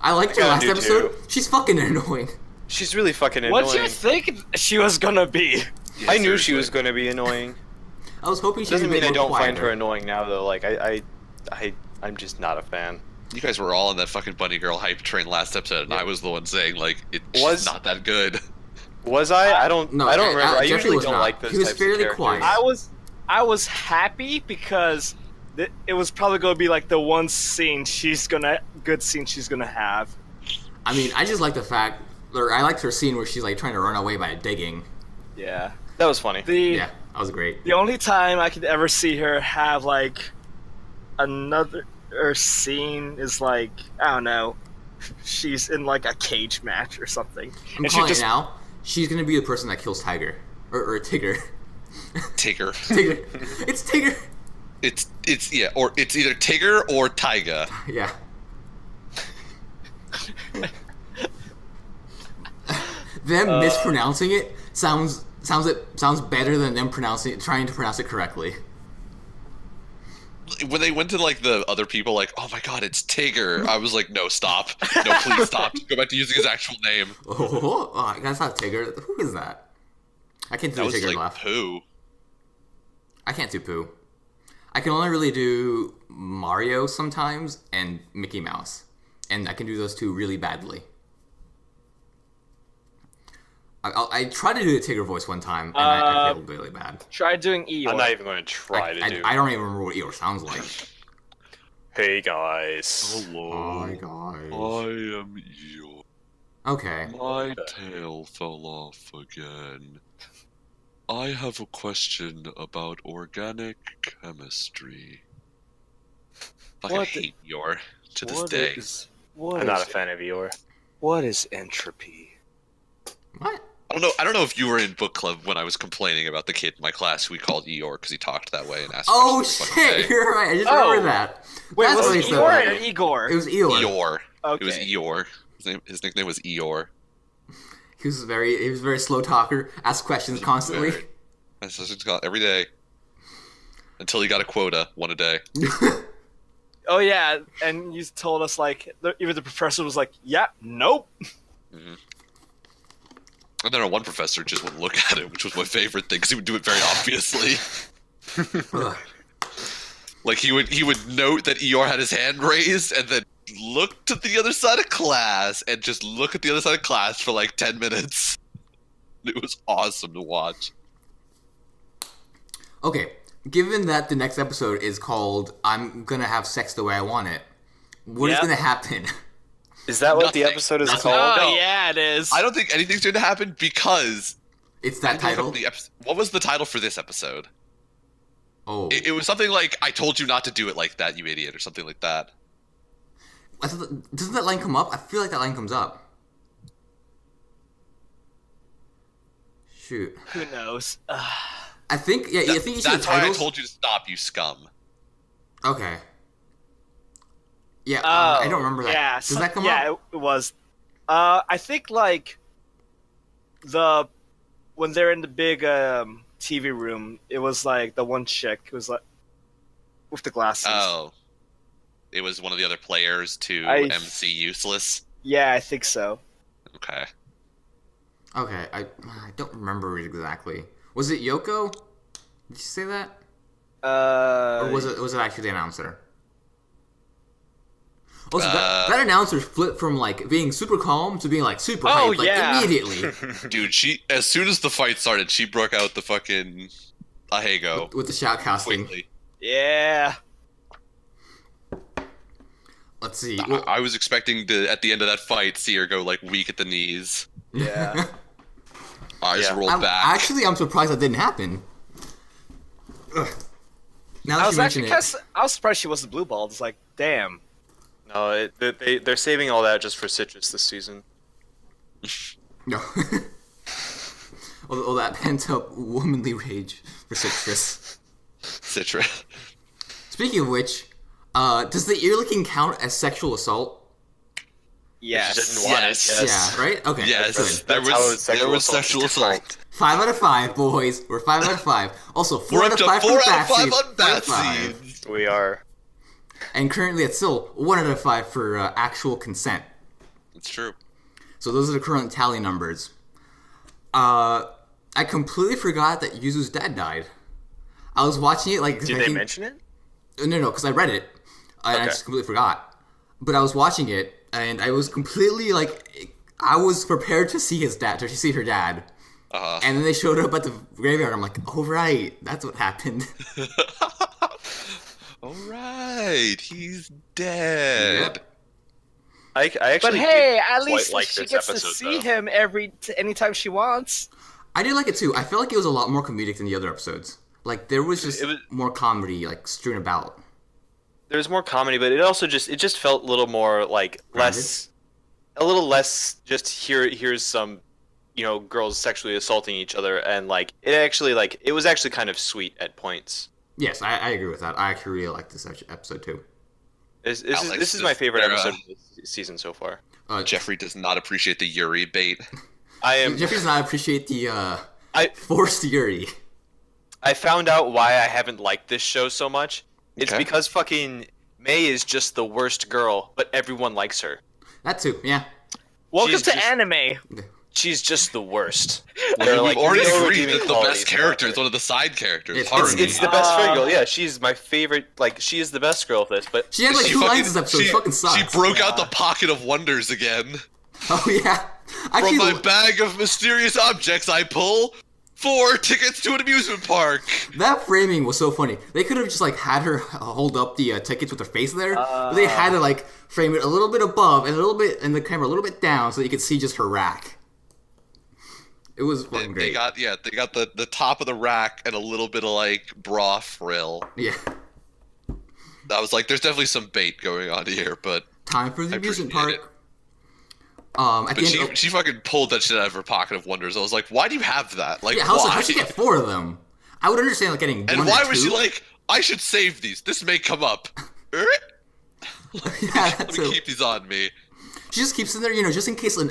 I liked her I last do episode. too. She's fucking annoying. She's really fucking annoying. What do you think she was gonna be? Yeah, I knew she seriously. was going to be annoying. I was hoping she Doesn't would be mean I more don't find quieter. her annoying now though. Like I'm just not a fan. You guys were all on that fucking bunny girl hype train last episode, and I was the one saying like it's Was- not that good. Was I? I don't No, remember. I Jeffrey usually was don't not. like those He was types fairly of characters. quiet. I was happy because it was probably gonna be like the one scene she's gonna have. I mean, I just like the fact, or I liked her scene where she's like trying to run away by digging. Yeah. That was funny. Yeah, that was great. The only time I could ever see her have like another scene is like, I don't know, she's in like a cage match or something. I'm and she calling just it now. She's gonna be the person that kills Tiger or Tigger. Tigger. Tigger. It's Tigger. It's yeah, or it's either Tigger or Tyga. Yeah. Them mispronouncing it sounds better than them trying to pronounce it correctly. When they went to like the other people, like, oh my god, it's Tigger. I was like, no, stop, no, please stop. Go back to using his actual name. Oh, that's not Tigger. Who is that? I can't do That the was Tigger like laugh. Pooh. I can't do Pooh. I can only really do Mario sometimes and Mickey Mouse, and I can do those two really badly. I tried to do the Tigger voice one time, and I failed really bad. try doing Eeyore. I'm not even going to try to do. I don't even remember what Eeyore sounds like. Hey guys. Hello. Hi guys. I am Eeyore. Okay. My tail fell off again. I have a question about organic chemistry. Fucking What hate Eeyore to this What day. is- what I'm not a is- fan of Eeyore. What is entropy? What? I don't know if you were in book club when I was complaining about the kid in my class who we called Eeyore because he talked that way and asked. Oh questions the fucking shit! day. You're right. I just Oh. remember that. Wait, That's was what it he said Eeyore about or it. Igor? It was Eeyore. Eeyore. Okay. It was Eeyore. His nickname was Eeyore. He was a very slow talker. Asked questions constantly. That's what it's called every day. Until he got a quota, one a day. Oh yeah, and you told us like even the professor was like, "Yeah, nope." And then our one professor just wouldn't look at it, which was my favorite thing because he would do it very obviously. Ugh. Like he would note that Eeyore had his hand raised and then look to the other side of class and just look at the other side of class for like 10 minutes. It was awesome to watch. Okay, given that the next episode is called "I'm Gonna Have Sex the Way I Want It," what is Yep. gonna happen? Is that what the Nothing. episode is Nothing. called? Oh no. yeah, it is. I don't think anything's going to happen because It's that title. What was the title for this episode? Oh, It was something like "I told you not to do it like that, you idiot," or something like that. I thought doesn't that line come up? I feel like that line comes up. Shoot, Who knows? I think yeah. I think you see the That's why I titles. told you to stop, you scum. Okay. Yeah, Oh, I don't remember that. Yeah, Does that come yeah, up? it was. I think like when they're in the big TV room, it was like the one chick who was like with the glasses. Oh. It was one of the other players to I- MC Useless. Yeah, I think so. Okay. Okay, I don't remember it exactly. Was it Yoko? Did you say that? Or was it actually the announcer? Also, that announcer flipped from like being super calm to being like super Oh, hype, like yeah. immediately Dude, as soon as the fight started, she broke out the fucking Ahego. with the shoutcasting. Quickly. Yeah. Let's see. I was expecting to, at the end of that fight, see her go like weak at the knees. Yeah. Eyes Yeah. rolled back. I'm surprised that didn't happen. Ugh. Now that I was you actually mention it, I was surprised she wasn't blue balled. It's like, damn. No, they're saving all that just for Citrus this season. no. all that pent up womanly rage for Citrus. Citra. Speaking of which, does the ear licking count as sexual assault? Yes. She didn't want Yes. it. Yes. Yeah, right? Okay. Yes, good. there That's how was sexual sexual assault is assault. 5 out of 5, boys. We're 5 out of 5. Also, 4 We're out up of to 5 4 for out of 5 Batsy. on 4 out of 5. Batsy. We are. And currently it's still 1 out of 5 for actual consent. It's true. So those are the current tally numbers. I completely forgot that Yuzu's dad died. I was watching it like... Did they mention it? No, because I read it. And I Okay. just completely forgot. But I was watching it, and I was completely like... I was prepared to see his dad, to see her dad. Uh-huh. And then they showed up at the graveyard. I'm like, oh, right. That's what happened. All right, he's dead. Yep. I But actually. hey, did at quite least like she this gets to episode, see though. him anytime she wants. I did like it, too. I felt like it was a lot more comedic than the other episodes. Like, there was just It was- more comedy, like, strewn about. There's more comedy, but it just felt a little more like a little less. Just here's some, girls sexually assaulting each other, and like it was actually kind of sweet at points. Yes, I agree with that. I actually really like this episode, too. This Alex, is my favorite there, episode of this season so far. Jeffrey does not appreciate the Yuri bait. I am. Jeffrey does not appreciate the I forced Yuri. I found out why I haven't liked this show so much. It's Okay. because fucking May is just the worst girl, but everyone likes her. That, too, yeah. Welcome She's to just- anime. She's just the worst. I mean, we've already no agreed redeeming that the qualities best about character her. is one of the side characters. It's- Harumi. It's the best friend girl. Yeah, she's my favorite. Like, she is the best girl of this. But She had like 2 lines this episode. It fucking sucks. She broke out the pocket of wonders again. Oh, yeah. From Actually, my bag of mysterious objects, I pull 4 tickets to an amusement park. that framing was so funny. They could have just like had her hold up the tickets with her face there, but they had to like frame it a little bit above and a little bit, and the camera a little bit down, so that you could see just her rack. It was fucking They great. got the top of the rack and a little bit of like bra frill. Yeah. I was like, there's definitely some bait going on here, but Time for the I amusement appreciate park. At But the end, she fucking pulled that shit out of her pocket of wonders. I was like, why do you have that? Like, yeah, why? how'd she get 4 of them? I would understand like getting And 1 why or 2. was she like, I should save these. This may come up. Yeah, Let me so keep these on me. she just keeps them there, just in case an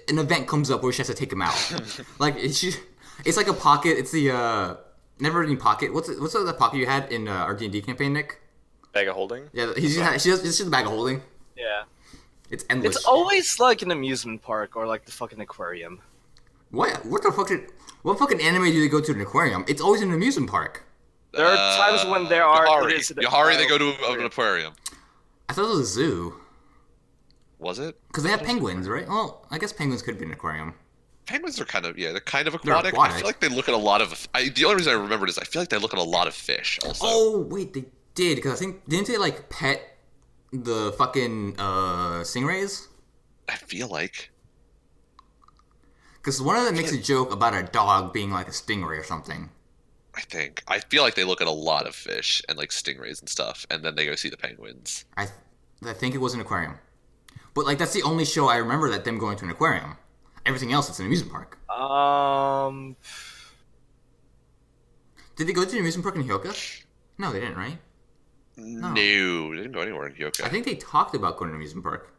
event comes up where she has to take them out. Like it's like a pocket. It's the never-ending pocket. What's the pocket you had in our D&D campaign, Nick? Bag of holding. Yeah, it's just a bag of holding. Yeah. It's endless. It's always like an amusement park or like the fucking aquarium. What the fuck what fucking anime do they go to an aquarium? It's always an amusement park. There are times when there are. Yahari. it is an Yahari, they go to an aquarium. I thought it was a zoo. Was it? Because they have penguins, right? Well, I guess penguins could be an aquarium. Penguins are kind of they're kind of aquatic. I aquatic. feel like they look at a lot of. The only reason I remembered is I feel like they look at a lot of fish. Also, Oh wait, they did because I think didn't they like pet the fucking stingrays? I feel like Because one of them makes a joke about a dog being like a stingray or something. I feel like they look at a lot of fish and like stingrays and stuff, and then they go see the penguins. I think it was an aquarium, but like that's the only show I remember that them going to an aquarium. Everything else, it's an amusement park. Did they go to the amusement park in Hyoka? No, they didn't, right? No, they didn't go anywhere in Hyoka. I think they talked about going to an amusement park.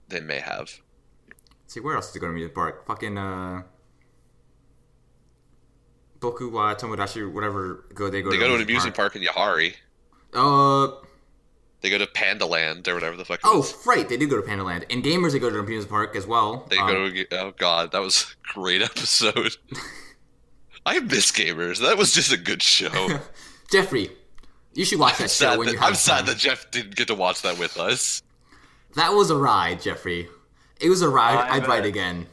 They may have. Let's see, where else did they go to an amusement park? Fucking Boku wa Tomodachi, whatever. They go to an amusement park in Yahari. They go to Panda Land or whatever the fuck. It is. Right, they did go to Panda Land. And gamers, they go to an amusement park as well. They go to. Oh god, that was a great episode. I miss gamers. That was just a good show. Jeffrey, you should watch that show when you have I'm sad time. that Jeff didn't get to watch that with us. That was a ride, Jeffrey. It was a ride. I I'd ride bet. again.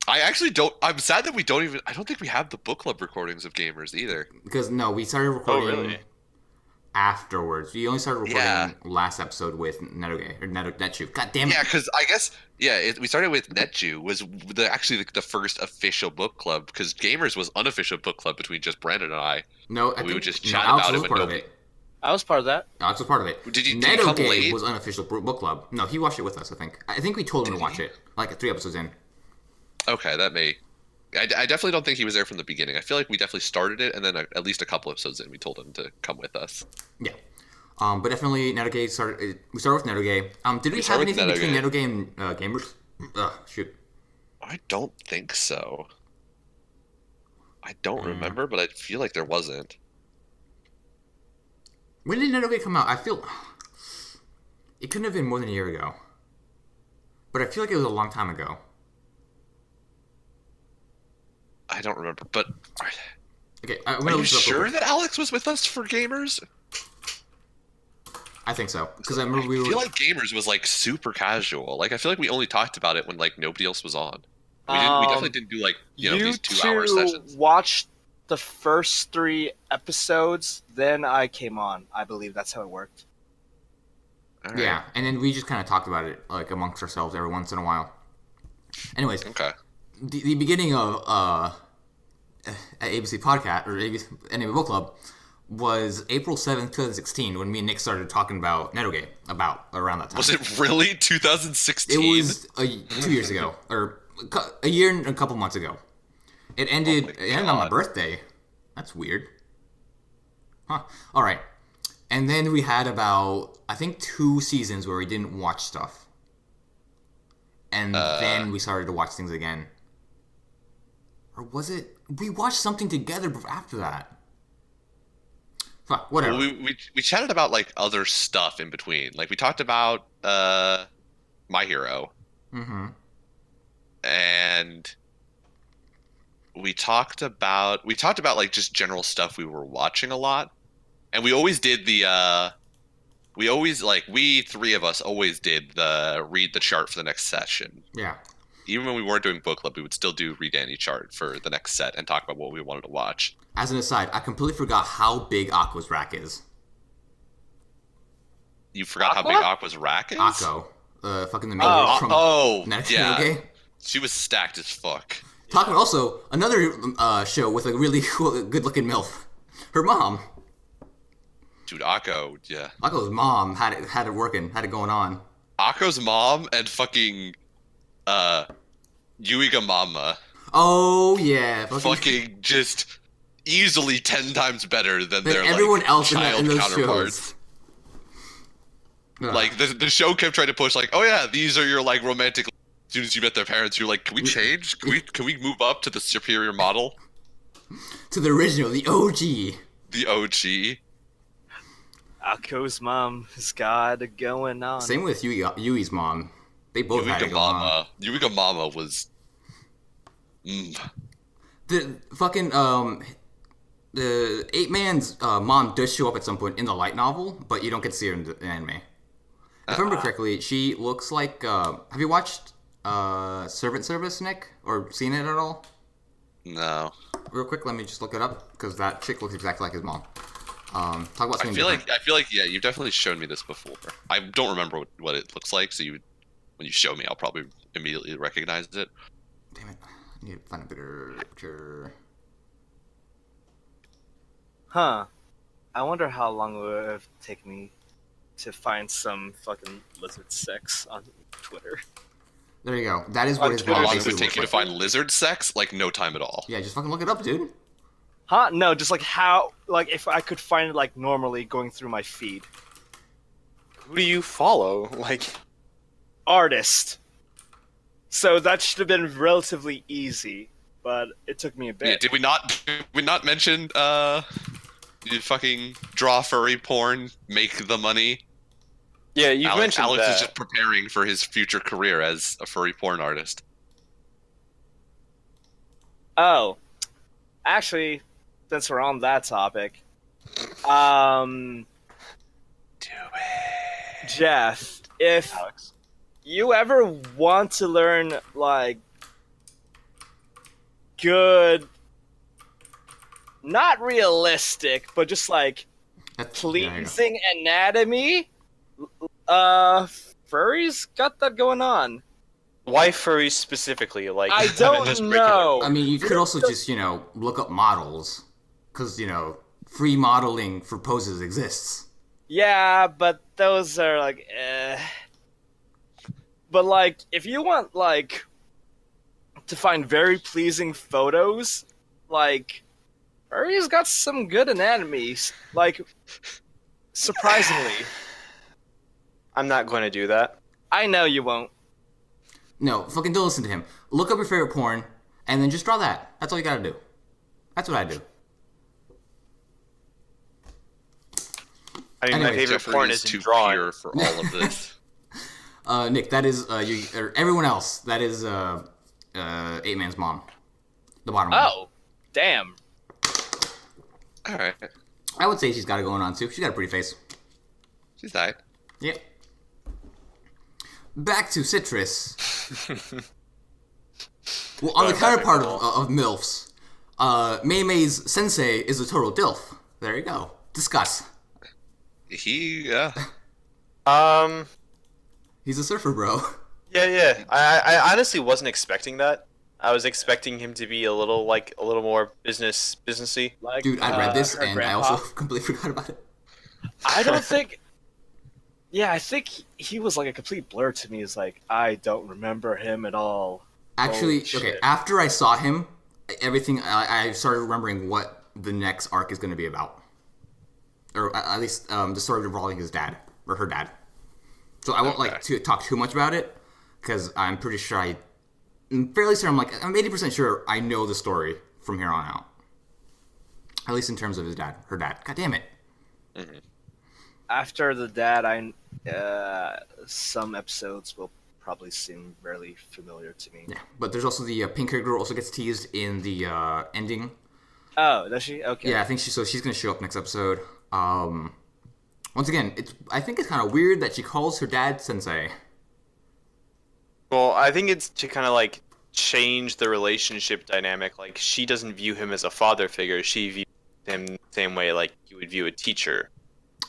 I actually don't. I'm sad that we don't even. I don't think we have the book club recordings of gamers either. Because, no, we started recording really? afterwards. We only started recording Yeah. last episode with Netoge, or Netchu. God damn it. Yeah, because I guess we started with NetJew was actually the first official book club because gamers was unofficial book club between just Brandon and I. No, We would just no, chat Alex about was it, but part of nobody- it. I was part of that. Alex was part of it. Did you come Netoge late? was unofficial book club. No, he watched it with us, I think. I think we told him to watch it, like 3 episodes in. Okay, that may. I definitely don't think he was there from the beginning. I feel like we definitely started it, and then at least a couple episodes in, we told him to come with us. Yeah. But definitely Netoge started. We started with Netoge. Did we have started with anything between Netoge. Netoge and gamers? Shoot. I don't think so. I don't remember, but I feel like there wasn't. When did Netoge come out? I feel it couldn't have been more than a year ago. But I feel like it was a long time ago. I don't remember, but Okay, I'm are gonna you look it up real sure quick. that Alex was with us for gamers? I think so because I remember we I were. feel like gamers was like super casual. Like I feel like we only talked about it when like nobody else was on. We definitely didn't do like these 2-hour sessions. watched the first 3 episodes, then I came on. I believe that's how it worked. All right. Yeah, and then we just kind of talked about it like amongst ourselves every once in a while. Anyways, Okay. the beginning of ABC Podcast or ABC Anime Book Club was April 7th, 2016, when me and Nick started talking about Netoge around that time. Was it really 2016? It was 2 years ago, or a year and a couple months ago. It ended. Oh my It ended on my God. birthday. That's weird. Huh. All right. And then we had about I think 2 seasons where we didn't watch stuff, and then we started to watch things again. Or was it? We watched something together after that. Fuck, whatever. Well, we chatted about like other stuff in between. Like we talked about My Hero, Mm-hmm. and we talked about like just general stuff we were watching a lot, and we always did the we 3 of us always did the read the chart for the next session. Yeah. Even when we weren't doing book club, we would still do read any chart for the next set and talk about what we wanted to watch. As an aside, I completely forgot how big Aqua's rack is. You forgot how Aqua? big Aqua's rack is? Akko, fucking the main Oh, from Netoge. yeah. She was stacked as fuck. Talking also another show with a really cool, good-looking MILF. Her mom, Dude, Akko, yeah. Akko's mom, had it working, had it going on. Akko's mom and fucking Yuiga Mama Oh yeah, fucking just easily 10 times better than than their everyone like else in child those counterparts. shows. Ugh. Like the show kept trying to push like, oh yeah, these are your like romantic. As soon as you met their parents, you're like, can we change? Can we move up to the superior model, To the original, the OG. the OG? Akko's mom has got it going on. Same with Yui's mom. They both had it Yuiga going on. Mama. Yuiga Mama was. The fucking the 8-man's mom does show up at some point in the light novel, but you don't get to see her in the anime. If I remember correctly, she looks like. Have you watched Servant Service, Nick, or seen it at all? No. Real quick, let me just look it up because that chick looks exactly like his mom. Talk about I something feel different. like yeah, you've definitely shown me this before. I don't remember what it looks like, so when you show me, I'll probably immediately recognize it. Damn it! I need to find a better picture. Huh. I wonder how long it would have taken me to find some fucking lizard sex on Twitter. There you go. That is what his How mom long does basically it take looks you to like. find lizard sex? Like no time at all. Yeah, just fucking look it up, dude. Huh? No, just like how, like if I could find it like normally going through my feed. Who do you follow? Like, Artist. So that should have been relatively easy, but it took me a bit. Yeah, did we not mention you fucking draw furry porn, make the money? yeah, you've mentioned Alex that. is just preparing for his future career as a furry porn artist. Oh, actually, since we're on that topic, Do it. Jeff, if Alex. you ever want to learn like good, not realistic, but just like That's, yeah, there you go. pleasing anatomy, furries got that going on. Why furries specifically? Like, I just don't regular- know. I mean, you could also just, look up models. Because, free modeling for poses exists. Yeah, but those are like, But like, if you want like to find very pleasing photos, like, furries got some good anatomies. Like, surprisingly, I'm not going to do that. I know you won't. No, fucking don't listen to him. Look up your favorite porn, and then just draw that. That's all you gotta do. That's what I do. I mean, Anyway, my favorite Jeffrey porn is isn't too drawing. pure for all of this. Nick, that is, or everyone else, that is, 8-man's mom. The bottom one. Oh, damn. All right, I would say she's got it going on, too. She's got a pretty face. she's died. Yep. Back to Citrus. Well, on the counterpart of MILFs, Mei Mei's sensei is a total DILF. There you go. Discuss. Yeah. He's a surfer, bro. Yeah. I honestly wasn't expecting that. I was expecting him to be a little more businessy. Like, Dude, I read this her and I grandpa. also completely forgot about it. I don't think. Yeah, I think he was like a complete blur to me. It's like I don't remember him at all. Actually, Holy okay, shit. after I saw him, everything, I started remembering what the next arc is going to be about. Or at least the story involving his dad, or her dad. So I won't like to talk too much about it, because I'm pretty sure I'm fairly certain, I'm 80% sure I know the story from here on out. At least in terms of his dad, her dad. God damn it. After the dad, some episodes will probably seem fairly familiar to me. Yeah, but there's also the pink hair girl also gets teased in the ending. Oh, does she? Okay. Yeah, I think she's going to show up next episode. Once again, I think it's kind of weird that she calls her dad sensei. Well, I think it's to kind of like change the relationship dynamic. Like, she doesn't view him as a father figure. She views him the same way like you would view a teacher.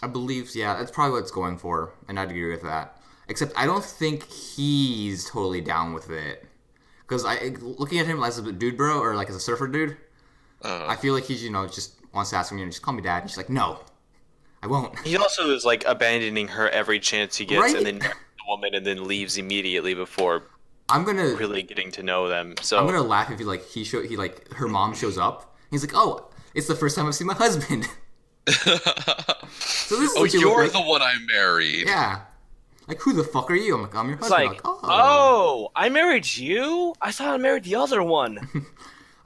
I believe, yeah, that's probably what it's going for, and I'd agree with that. Except I don't think he's totally down with it. Because looking at him as a dude bro, or like as a surfer dude, I feel like he's, just wants to ask him, just call me dad. And she's like, no, I won't. He also is like abandoning her every chance he gets, Right? and then woman and then leaves immediately before I'm gonna really getting to know them. So I'm gonna laugh if her mom shows up. He's like, oh, it's the first time I've seen my husband. So this is Oh, what you look you're like. the one I married. Yeah. Like, who the fuck are you? I'm like, I'm your It's husband. like, oh. oh, I married you? I thought I married the other one.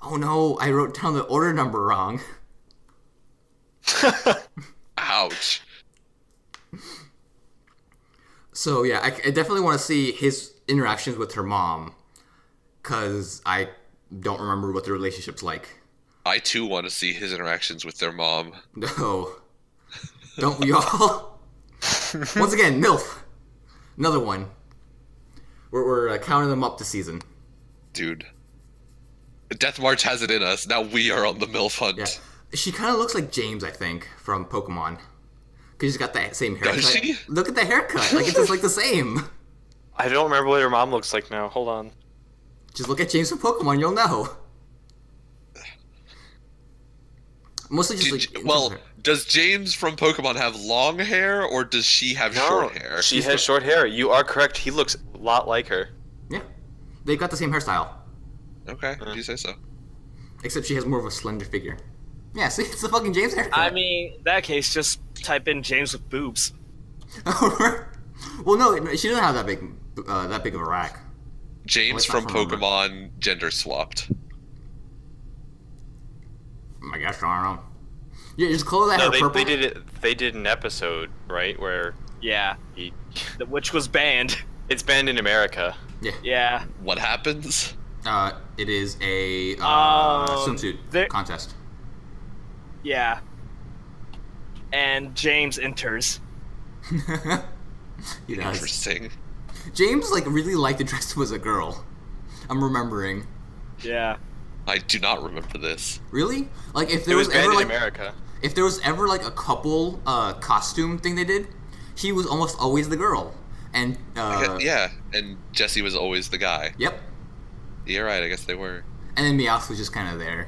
Oh no, I wrote down the order number wrong. Ouch. So yeah, I definitely want to see his interactions with her mom, cause I don't remember what the relationship's like. I too want to see his interactions with their mom. No, don't we all? Once again, MILF, another one. We're counting them up this season. Dude. Death March has it in us. Now we are on the MILF hunt. Yeah, she kind of looks like James, I think, from Pokemon. Cause she's got that same haircut. Does she? Look at the haircut. Like it's just like the same. I don't remember what her mom looks like now. Hold on. Just look at James from Pokemon, you'll know. Mostly just Well, does James from Pokemon have long hair, or does she have short hair? She has short hair. You are correct. He looks a lot like her. yeah, they've got the same hairstyle, Okay, if you say so. except she has more of a slender figure. Yeah, see, it's the fucking James haircut. I mean, in that case, just type in James with boobs. Well, no, she doesn't have that big of a rack. James Well, from it's not from Pokemon gender swapped. I guess I don't know. Yeah, just color that No, hair purple. they did it. They did an episode right where Yeah, he, which was banned. it's banned in America. Yeah. What happens? It is a swimsuit there- contest. Yeah. And James enters. He does. Interesting. James really liked to dress up as a girl. I'm remembering. Yeah. I do not remember this. Really? Like if It there was was banned ever in like America. if there was ever like a couple costume thing they did, he was almost always the girl. And Yeah, and Jesse was always the guy. Yep. You're right, I guess they were. And then Meowth was just kind of there.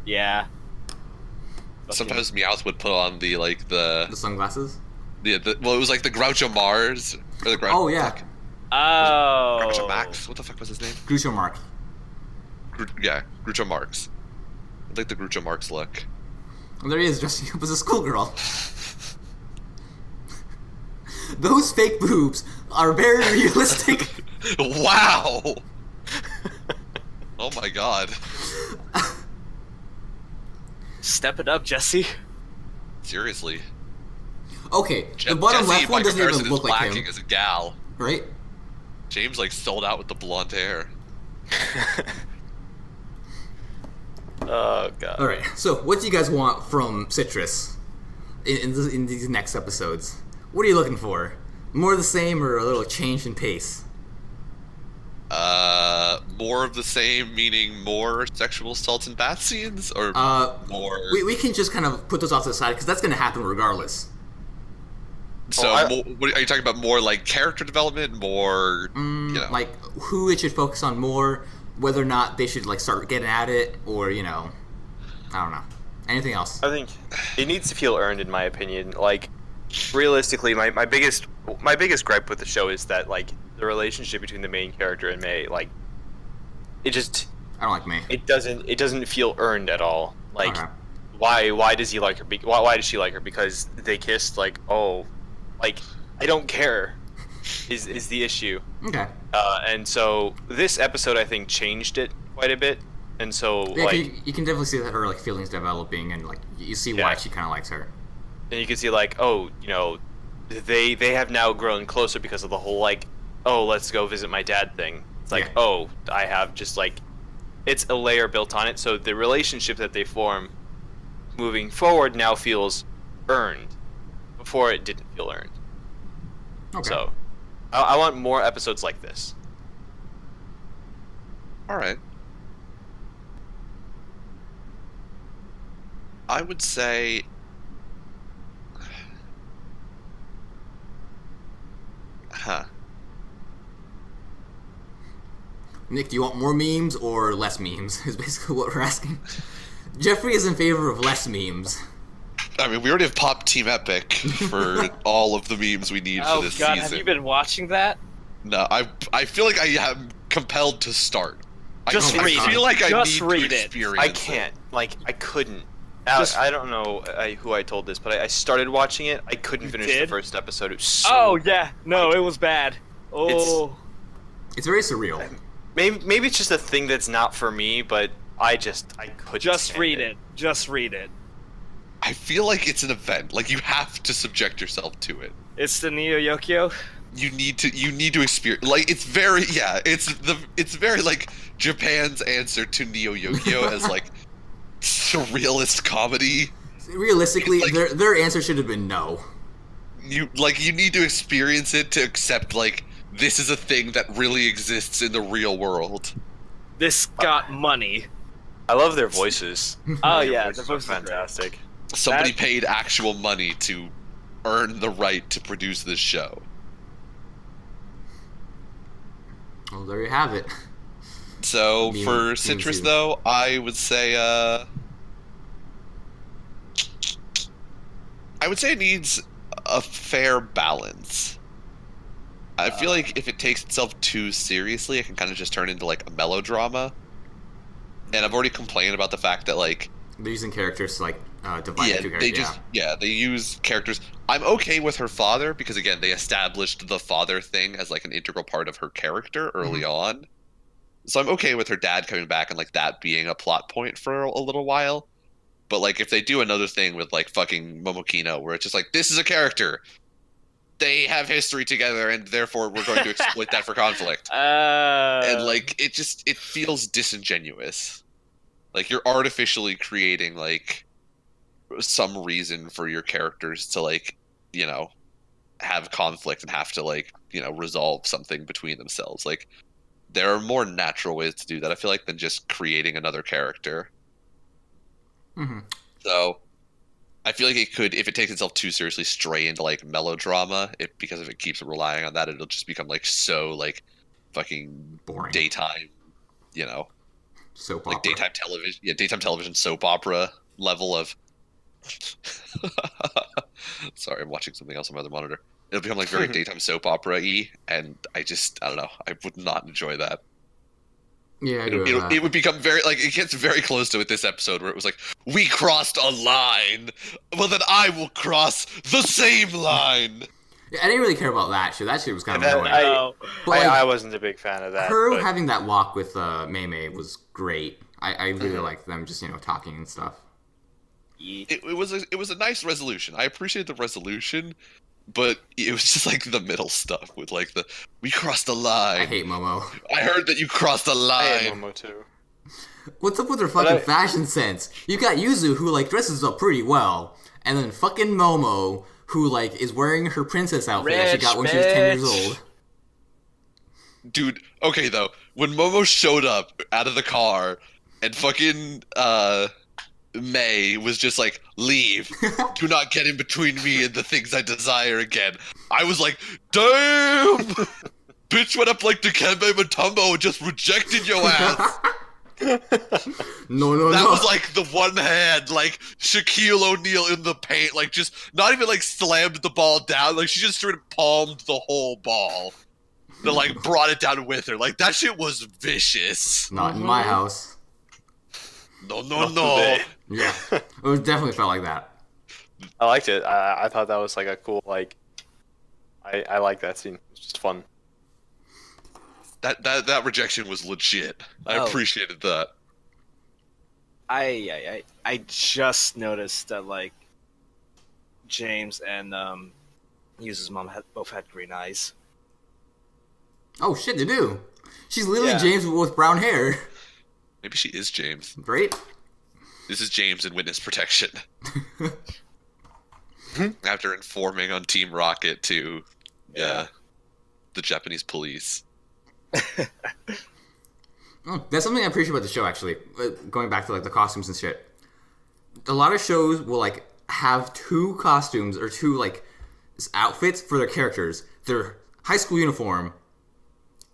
Yeah. Sometimes Meowth would put on the The sunglasses. well, it was like the Groucho Mars or the Groucho. Oh yeah, fuck. Oh. Groucho Max. What the fuck was his name? Groucho Marx. Yeah, Groucho Marx. I like the Groucho Marx look. And there he is dressing up as a schoolgirl. Those fake boobs are very realistic. Wow. Oh my god. Step it up, Jesse. Seriously. Okay, the bottom Jesse, left by one doesn't even comparison, look is like lacking him, as a gal. right? James sold out with the blonde hair. Oh god. All right. So, what do you guys want from Citrus in these next episodes? What are you looking for? More of the same, or a little change in pace? More of the same, meaning more sexual assault and bath scenes, or more. We can just kind of put those off to the side because that's going to happen regardless. So, what, are you talking about? More like character development, more Like who it should focus on more, whether or not they should start getting at it, or I don't know. Anything else? I think it needs to feel earned, in my opinion. Like, realistically, my biggest gripe with the show is that the relationship between the main character and May, it just I don't like May. it doesn't feel earned at all. Like, Okay. why does he like her? Why does she like her? Because they kissed? I don't care. Is the issue? Okay. And so this episode, I think, changed it quite a bit. And so Yeah, you can definitely see that her feelings developing, and you see why Yeah. she kind of likes her. and you can see they have now grown closer because of the whole let's go visit my dad thing. It's Yeah. I have just it's a layer built on it. So the relationship that they form moving forward now feels earned. Before it didn't feel earned. Okay. So I want more episodes like this. All right. I would say. Huh. Nick, do you want more memes or less memes? Is basically what we're asking. Jeffrey is in favor of less memes. I mean, we already have popped Team Epic for all of the memes we need for Oh this god, season. have you been watching that? No, I feel like I am compelled to start. Just I read feel it. like I Just need read to it. experience I it. can't. Like, I couldn't. Just- I don't know who I told this, but I started watching it. I couldn't finish the did? first episode. It was so Oh yeah, no, it was bad. Oh, It's very surreal. Maybe it's just a thing that's not for me, but I couldn't. just stand read it. Just read it. I feel like it's an event. Like you have to subject yourself to it. It's the Neo Yokio. You need to experience. Like it's very it's very like Japan's answer to Neo Yokio as like surrealist comedy. Realistically, Like- their answer should have been no. You need to experience it to accept like this is a thing that really exists in the real world. This got money. I love their voices. Oh Their yeah, voices the are voice is great. fantastic. Somebody That- paid actual money to earn the right to produce this show. Well, there you have it. So Me- for me Citrus too. though, I would say it needs a fair balance. I feel like if it takes itself too seriously, it can kind of just turn into like a melodrama. And I've already complained about the fact that like They're using characters to like divide yeah, the two they characters. just they use characters. I'm okay with her father because again, they established the father thing as like an integral part of her character early on. So I'm okay with her dad coming back and like that being a plot point for a little while. But like if they do another thing with like fucking Momokino where it's just like this is a character. They have history together and therefore we're going to exploit that for conflict. And like it feels disingenuous. Like you're artificially creating like some reason for your characters to like, you know, have conflict and have to like, you know, resolve something between themselves. Like there are more natural ways to do that, I feel like, than just creating another character. Mm-hmm. So I feel like it could, if it takes itself too seriously, stray into like melodrama. Because if it keeps relying on that, it'll just become like so like fucking Boring. daytime, you know, Soap like opera. daytime television soap opera level of. Sorry, I'm watching something else on my other monitor. It'll become like very daytime soap opera-y, and I don't know. I would not enjoy that. Yeah, I agree with that. It would become very like it gets very close to it this episode where it was like we crossed a line. Well, then I will cross the same line. Yeah, I didn't really care about that shit. That shit was kind of That- annoying. No. But, like, I wasn't a big fan of that. her but having that walk with Mei Mei was great. I really liked them just, talking and stuff. It was a nice resolution. I appreciate the resolution, but it was just like the middle stuff with like the we crossed a line. I hate Momo. I heard that you crossed a I hate line. Momo too. What's up with her fucking I- fashion sense? You got Yuzu, who, like, dresses up pretty well, and then fucking Momo, who, like, is wearing her princess outfit that she Rich got when she was 10 years bitch. old. Dude, okay though, when Momo showed up out of the car and fucking May was just like, leave. Do not get in between me and the things I desire again. I was like, damn! Bitch went up like Dikembe Mutombo and just rejected your ass. No, That no. was like the one hand, like Shaquille O'Neal in the paint, like just not even like slammed the ball down, like she just straight up palmed the whole ball. That like brought it down with her. Like that shit was vicious. Not in my house. No, no, Not no. today. Yeah. It was definitely felt like that. I liked it. I thought that was like a cool like. I like that scene. It's just fun. That rejection was legit. I Oh. appreciated that. I just noticed that like James and Yuzu's mom both had green eyes. Oh, shit, they do. She's literally Yeah. James with brown hair. Maybe she is James. Right? This is James in witness protection. After informing on Team Rocket to Yeah. the Japanese police. Oh, that's something I appreciate about the show, actually. Going back to, like, the costumes and shit. A lot of shows will, like, have two costumes or two, like, outfits for their characters. Their high school uniform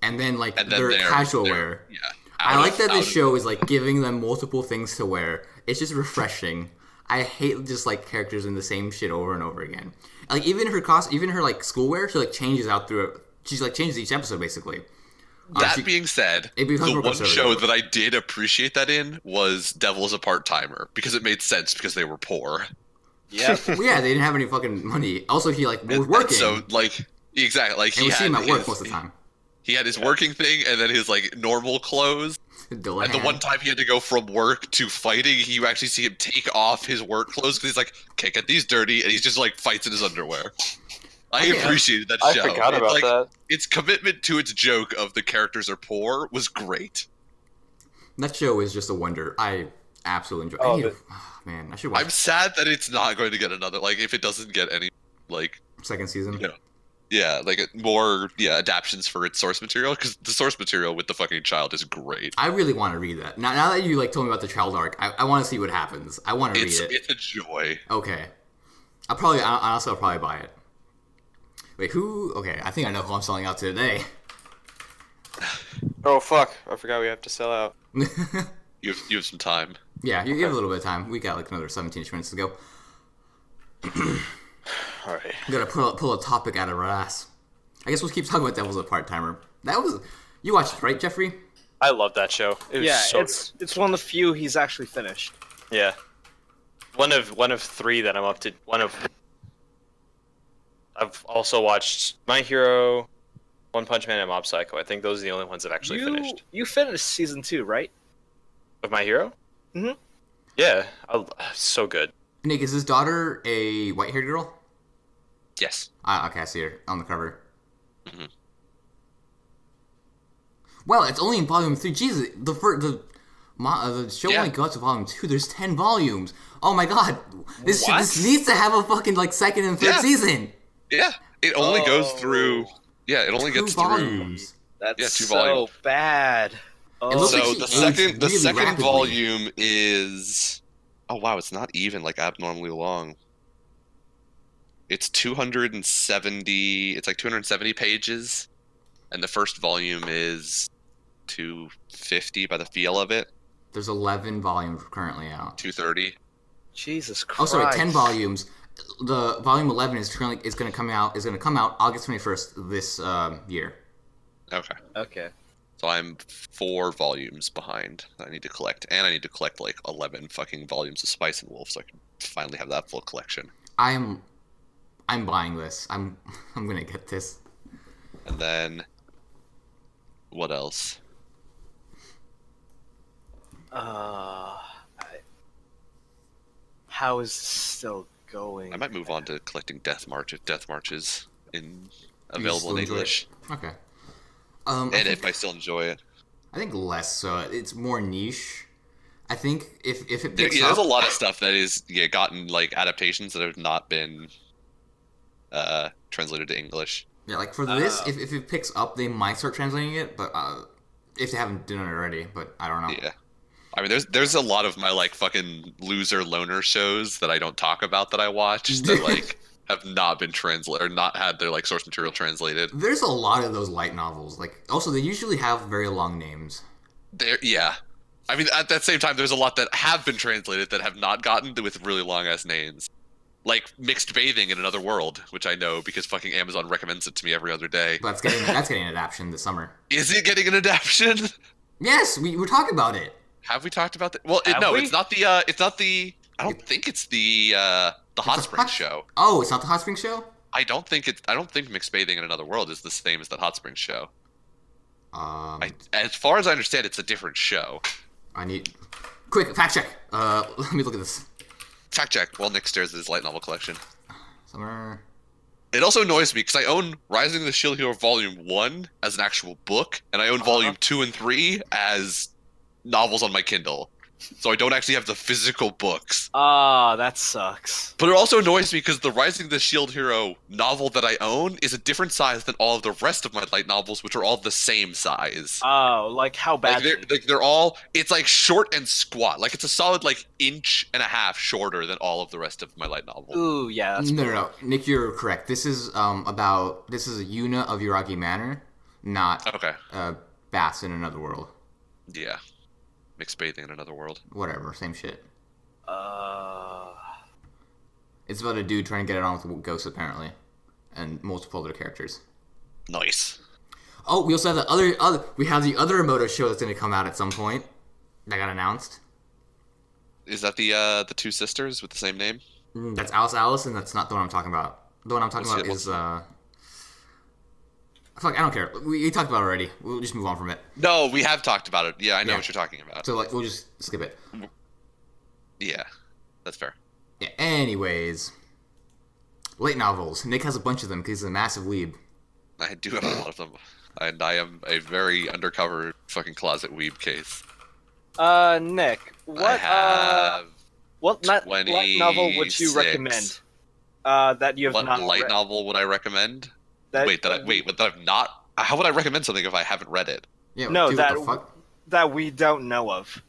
and then, like, And then their they're- casual they're- wear. Yeah. I like that this show is, like, giving them multiple things to wear. It's just refreshing. I hate just like characters in the same shit over and over again. Like even her like schoolwear, she like changes out through. She's like changes each episode basically. That being said, it becomes the more one conservative. show that I did appreciate that in was Devil's a Part-Timer, because it made sense because they were poor. Yeah. Well, yeah, they didn't have any fucking money. Also, he like was And working. so, like, exactly, like and he we see him had at work his, most of the time. he had his working thing and then his like normal clothes. And the one time he had to go from work to fighting, you actually see him take off his work clothes because he's like, can't get these dirty, and he's just like fights in his underwear. I appreciated that I show. forgot about that. Its commitment to its joke of the characters are poor was great. That show is just a wonder. I absolutely enjoy. Man, I should watch. I'm sad that it's not going to get another, like, if it doesn't get any, like, second season. you know, yeah, like more adaptions for its source material, because the source material with the fucking child is great. I really want to read that. Now that you like told me about the child arc, I want to see what happens. I want to read it. It's a joy. Okay, I'll probably buy it. Wait, who? Okay, I think I know who I'm selling out to today. Oh fuck! I forgot we have to sell out. You have some time. Yeah, you have a little bit of time. We got like another 17-ish minutes to go. All right. We gotta pull a topic out of our ass. I guess we'll keep talking about Devil's a Part-Timer. You watched it, right, Jeffrey? I love that show. It was Yeah, so it's one of the few he's actually finished. good. Yeah. One of three that I'm up to. I've also watched My Hero, One Punch Man, and Mob Psycho. I think those are the only ones I've actually finished. You finished season 2, right? Of My Hero? Mhm. Yeah, so good. Nick, is his daughter a white-haired girl? Yes. Okay, I see her on the cover. Mhm. Well, it's only in volume 3. Jesus, the show Yeah. only goes to volume 2. There's 10 volumes. Oh my god, this What? needs to have a fucking like second and third Yeah. season. Yeah. It only goes Oh. through. Yeah, it only 2 gets volumes. That's Yeah, 2 so volumes. bad. Oh, It looks through. So like the she aged second really rapidly. volume is. Oh wow, it's not even like abnormally long. It's 270. It's like 270 pages, and the first volume is 250 by the feel of it. There's 11 volumes currently out. 230. Jesus Christ. Oh, sorry, 10 volumes. The volume 11 is going to come out August 21st this year. Okay. Okay. So I'm 4 volumes behind that I need to collect, and I need to collect like 11 fucking volumes of Spice and Wolf so I can finally have that full collection. I'm buying this. I'm gonna get this. And then, what else? How is this still going? I might move on to collecting Death March if Death March is still available in enjoy it? English, Okay. and if I still enjoy it. I think less so. It's more niche. I think if it There, picks there's a up, lot of stuff that is gotten like adaptations that have not been translated to English. yeah, like for this, if it picks up, they might start translating it, but if they haven't done it already, but I don't know. Yeah. I mean, there's a lot of my like fucking loser loner shows that I don't talk about that I watch that like have not been translated or not had their like source material translated. There's a lot of those light novels. Like, also they usually have very long names. Yeah. I mean, at that same time, there's a lot that have been translated that have not gotten with really long ass names, like Mixed Bathing in Another World, which I know because fucking Amazon recommends it to me every other day. But that's getting an adaptation this summer. Is it getting an adaptation? Yes, we were talking about it. Have we talked about that? Well, Have no, we? it's not the. I don't think it's the Hot Springs show. Oh, it's not the Hot Springs show. I don't think Mixed Bathing in Another World is the same as that Hot Springs show. As far as I understand, it's a different show. I need quick fact check. Let me look at this. Fact check. While Nick stares at his light novel collection. Summer. It also annoys me because I own Rising of the Shield Hero Volume 1 as an actual book, and I own Volume 2 and 3 as novels on my Kindle. So I don't actually have the physical books. That sucks. But it also annoys me because the Rising of the Shield Hero novel that I own is a different size than all of the rest of my light novels, which are all the same size. Oh, like how bad? They're all, it's like short and squat. Like it's a solid like inch and a half shorter than all of the rest of my light novels. Ooh, yeah. That's No. Nick, you're correct. This is a Yuna of Yuragi Manor, not Okay. Bats in Another World. Yeah. Mixed Bathing in Another World. Whatever, same shit. It's about a dude trying to get it on with ghosts apparently, and multiple other characters. Nice. Oh, we also have we have the other Emoto show that's going to come out at some point. That got announced. Is that the two sisters with the same name? That's Alice, and that's not the one I'm talking about. The one I'm talking about is fuck, I don't care. We talked about it already. We'll just move on from it. No, we have talked about it. Yeah, I know Yeah. what you're talking about. So like, we'll just skip it. Yeah, that's fair. Yeah. Anyways, light novels. Nick has a bunch of them because he's a massive weeb. I do have a lot of them, and I am a very undercover fucking closet weeb case. Nick, I have what light novel would you 26. recommend? That you have What not light read? novel would I recommend? That, That I've not. How would I recommend something if I haven't read it? Yeah. No, dude, that what the fuck? that we don't know of.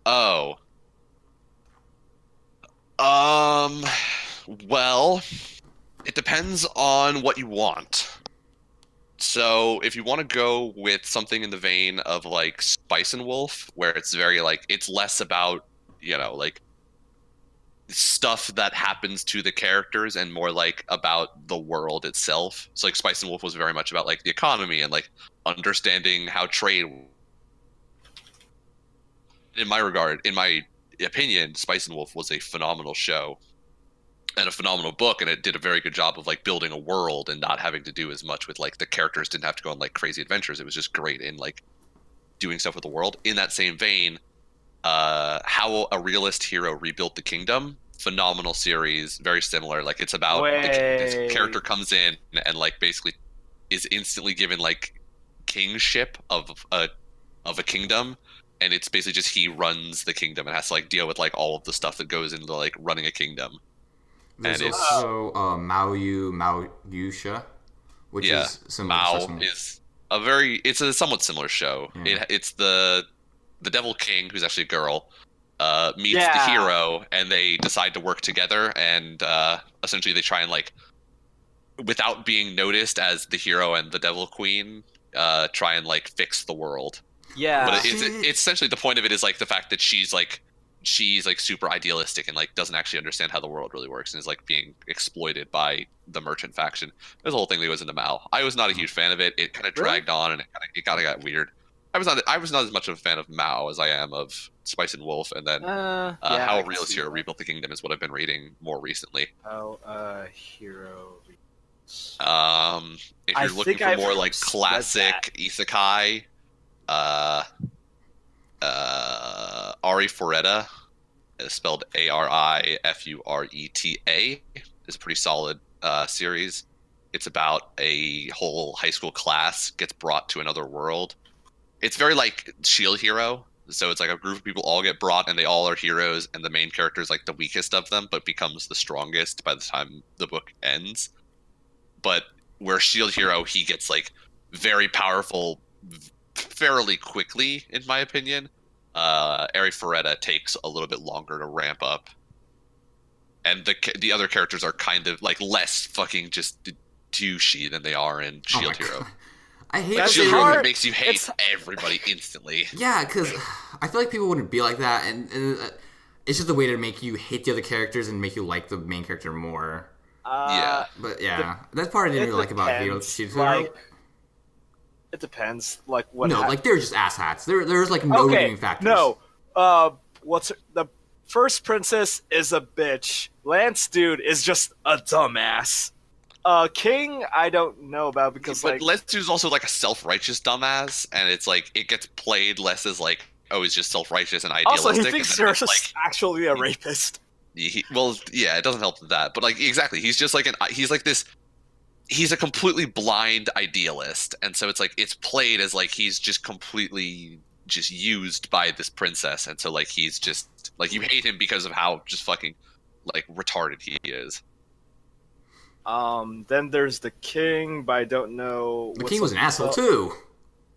Oh. Well, it depends on what you want. So, if you want to go with something in the vein of like Spice and Wolf, where it's very like it's less about, like stuff that happens to the characters and more like about the world itself. So like Spice and Wolf was very much about like the economy and like understanding how trade. In my opinion, Spice and Wolf was a phenomenal show and a phenomenal book, and it did a very good job of like building a world and not having to do as much with like the characters didn't have to go on like crazy adventures. It was just great in like doing stuff with the world. In that same vein, How a Realist Hero Rebuilt the Kingdom, phenomenal series, very similar. Like it's about this character comes in and like basically is instantly given like kingship of a kingdom, and it's basically just he runs the kingdom and has to like deal with like all of the stuff that goes into like running a kingdom. There's And it's also Maoyusha, which is similar to Mao Spice and Wolf. is it's a somewhat similar show. Yeah. It's the Devil King, who's actually a girl, meets the Yeah. hero, and they decide to work together, and essentially they try and like, without being noticed as the hero and the Devil Queen, try and like fix the world. Yeah. But it's essentially the point of it is like the fact that she's like super idealistic and like doesn't actually understand how the world really works and is like being exploited by the merchant faction. There's a whole thing that goes into Mao. I was not a huge fan of it. It kind of dragged on and it kind of got weird. I was not as much of a fan of Mao as I am of Spice and Wolf, and then yeah, How I a can Realist see Hero that. Rebuilt the Kingdom is what I've been reading more recently. Hero. If I you're looking think for I've more like read classic isekai, Ari Foreta, spelled Arifureta, is a pretty solid series. It's about a whole high school class gets brought to another world. It's very like Shield Hero. So it's like a group of people all get brought and they all are heroes, and the main character is like the weakest of them, but becomes the strongest by the time the book ends. But where Shield Hero, he gets like very powerful fairly quickly, in my opinion. Ari Foreta takes a little bit longer to ramp up. And the other characters are kind of like less fucking just douchey than they are in Shield Hero. God. I hate That's Shield that Hero hard. makes you hate It's- everybody instantly. Yeah, because I feel like people wouldn't be like that, and it's just a way to make you hate the other characters and make you like the main character more. Yeah. But yeah, that's part I didn't really like about Hero. Like, it depends. Like what? No, like they're just asshats. There's like no redeeming factors. No. The first princess is a bitch. Lance dude is just a dumbass. King, I don't know about because But like Letsu's also like a self-righteous dumbass, and it's like it gets played less as like, oh, he's just self-righteous and also idealistic. he thinks and then you're it's just actually a rapist. well, yeah, it doesn't help with that. But like exactly, he's just like he's like this. He's a completely blind idealist, and so it's like it's played as like he's just completely just used by this princess, and so like he's just like you hate him because of how just fucking like retarded he is. Then there's the king, but I don't know. The what's king was up- an asshole well, too.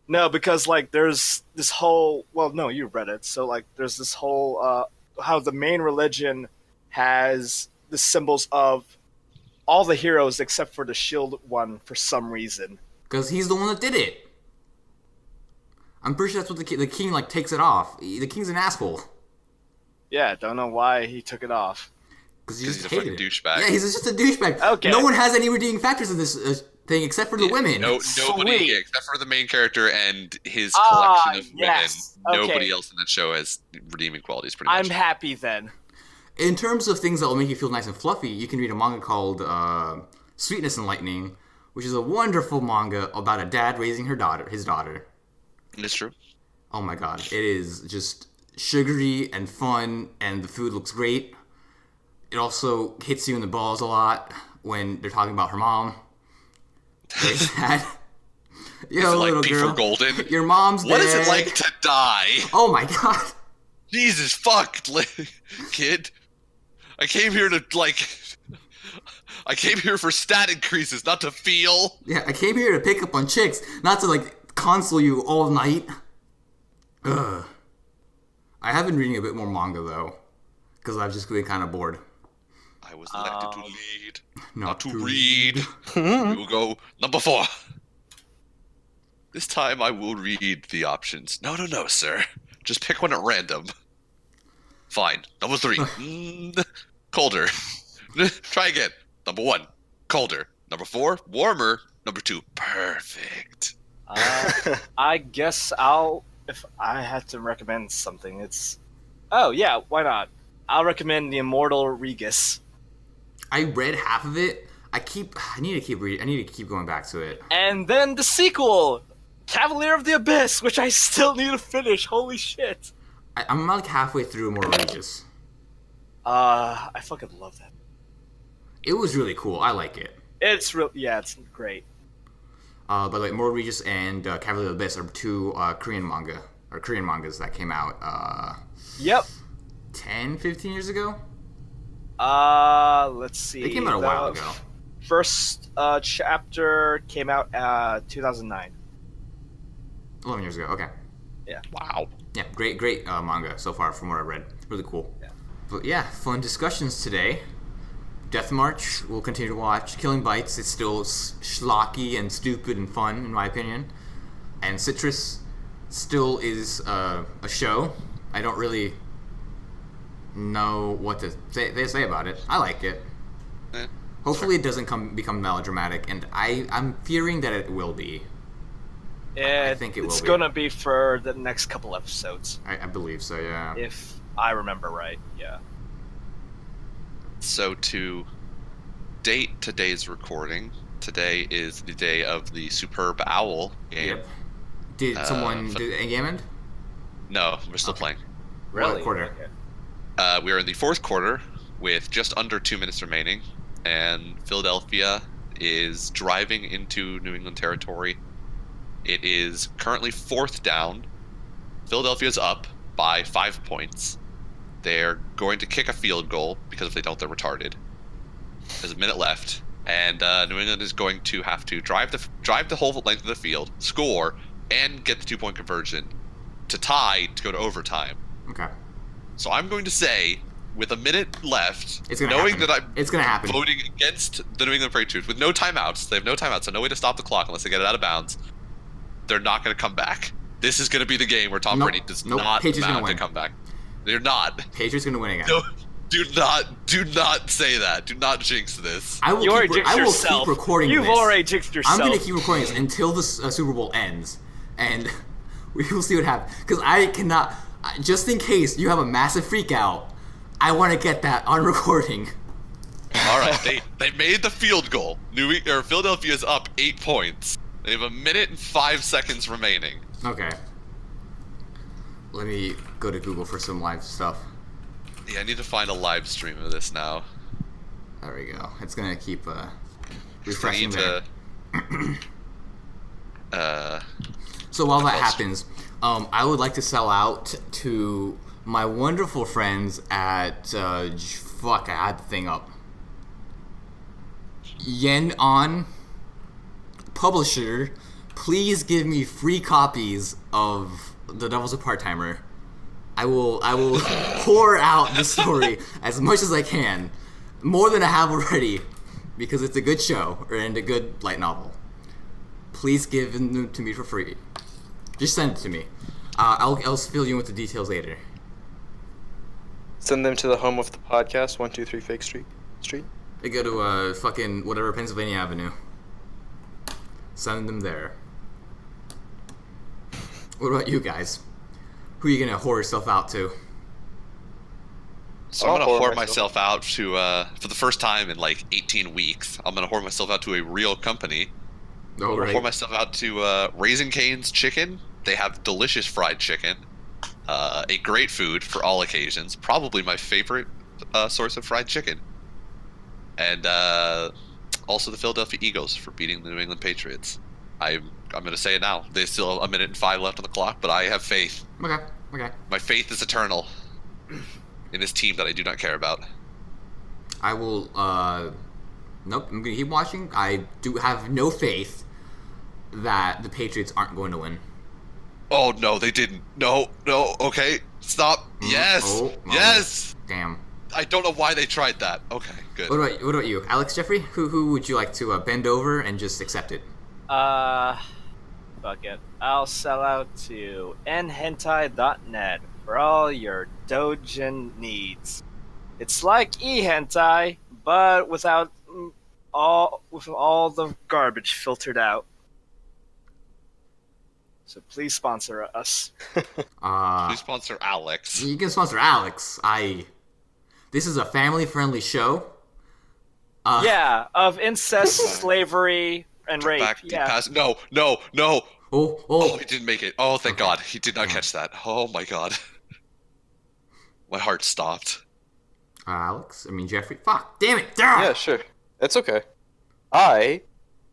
No, because like there's this whole. Well, no, you read it. So like there's this whole how the main religion has the symbols of all the heroes except for the shield one for some reason. Because he's the one that did it. I'm pretty sure that's what the king like takes it off. The king's an asshole. Yeah, don't know why he took it off. Because Because he's a fucking douchebag. Yeah, he's just a douchebag. Okay. No one has any redeeming factors in this thing except for the women. Nobody, Sweet. except for the main character and his Ah, collection of yes. women. Okay. Nobody else in that show has redeeming qualities, pretty much. I'm happy then. In terms of things that will make you feel nice and fluffy, you can read a manga called Sweetness and Lightning, which is a wonderful manga about a dad raising his daughter. It's true. Oh my god, it is just sugary and fun, and the food looks great. It also hits you in the balls a lot when they're talking about her mom. Very sad. You know, like little beef girl. or golden? Your mom's What dead. is it like to die? Oh my god. Jesus fuck, kid. I came here to, I came here for stat increases, not to feel. Yeah, I came here to pick up on chicks, not to, console you all night. Ugh. I have been reading a bit more manga, though, because I've just been kind of bored. I was elected to lead, Not not to to read. We will go number 4. This time I will read the options. No, sir. Just pick one at random. Fine. Number 3. Colder. Try again. Number 1. Colder. Number 4. Warmer. Number 2. Perfect. I guess if I had to recommend something, it's... Oh, yeah, why not? I'll recommend The Immortal Regis. I read half of it. I need to keep reading. I need to keep going back to it. And then the sequel, Cavalier of the Abyss, which I still need to finish. Holy shit. I'm halfway through More Regis. I fucking love that. It was really cool. I like it. It's it's great. But More Regis and Cavalier of the Abyss are 2 Korean mangas that came out Yep. 10, 15 years ago. Let's see. They came out a while ago. First chapter came out 2009. 11 years ago. Okay. Wow. Yeah, great manga so far from what I've read. Really cool. Yeah. But yeah, fun discussions today. Death March, we'll continue to watch. Killing Bites, it's still schlocky and stupid and fun, in my opinion. And Citrus still is a show. I don't really know what to say about it. I like it. Hopefully it doesn't become melodramatic, and I'm fearing that it will be. I think it's will be. gonna be for the next couple episodes, I believe so, yeah. if I remember right. Yeah. So to date today's recording, today is the day of the Superb Owl game. Yep. Did someone did a game end? No, we're still playing. What quarter? Okay. We are in the 4th quarter with just under 2 minutes remaining, and Philadelphia is driving into New England territory. It is currently 4th down. Philadelphia's up by 5 points. They're going to kick a field goal, because if they don't, they're retarded. There's a minute left, and New England is going to have to drive the whole length of the field, score, and get the 2-point conversion to tie to go to overtime. Okay. So I'm going to say, with a minute left, It's gonna knowing happen. that I'm It's gonna happen. voting against the New England Patriots with no timeouts, they have no timeouts, so no way to stop the clock unless they get it out of bounds. They're not going to come back. This is going to be the game where Tom Brady does not Patriots mount gonna to win. come back. They're not. Patriots gonna win again. No, do not say that. Do not jinx this. I will You already keep, jinxed I will yourself. keep recording You've this. already jinxed yourself. I'm gonna keep recording this until the Super Bowl ends, and we will see what happens. Because I cannot, just in case you have a massive freak out, I want to get that on recording. All right, they made the field goal. Philadelphia's up 8 points. They have a minute and 5 seconds remaining. Okay. Let me go to Google for some live stuff. Yeah, I need to find a live stream of this now. There we go. It's gonna keep I refreshing need there. to. So while that Close. happens, I would like to sell out to my wonderful friends at fuck, I had the thing up. Yen On Publisher, please give me free copies of The Devil's a Part-Timer. I will pour out the story as much as I can, more than I have already, because it's a good show and a good light novel. Please give them to me for free. Just send it to me. I'll fill you in with the details later. Send them to the home of the podcast, 123 Fake Street. They go to fucking whatever Pennsylvania Avenue. Send them there. What about you guys? Who are you gonna whore yourself out to? So I'm gonna whore myself out to, for the first time in like 18 weeks, I'm gonna whore myself out to a real company. I'm gonna whore myself out to Raising Cane's Chicken. They have delicious fried chicken. A great food for all occasions. Probably my favorite source of fried chicken. And also the Philadelphia Eagles for beating the New England Patriots. I'm gonna say it now. There's still a minute and 5 left on the clock, but I have faith. Okay. My faith is eternal in this team that I do not care about. I will, nope, I'm gonna keep watching. I do have no faith that the Patriots aren't going to win. Oh, no, they didn't. No, okay, stop. Yes, yes! Damn. I don't know why they tried that. Okay, good. What about you, Alex Jeffrey? Who would you like to bend over and just accept it? Fuck it. I'll sell out to nhentai.net for all your doujin needs. It's like ehentai, but without all the garbage filtered out. So please sponsor us. Please sponsor Alex. You can sponsor Alex. This is a family-friendly show. Yeah, of incest, slavery, and rape. No. Oh, He didn't make it. Oh, thank God. He did not catch that. Oh, my God. My heart stopped. Jeffrey. Fuck, damn it. Yeah, sure. That's okay. I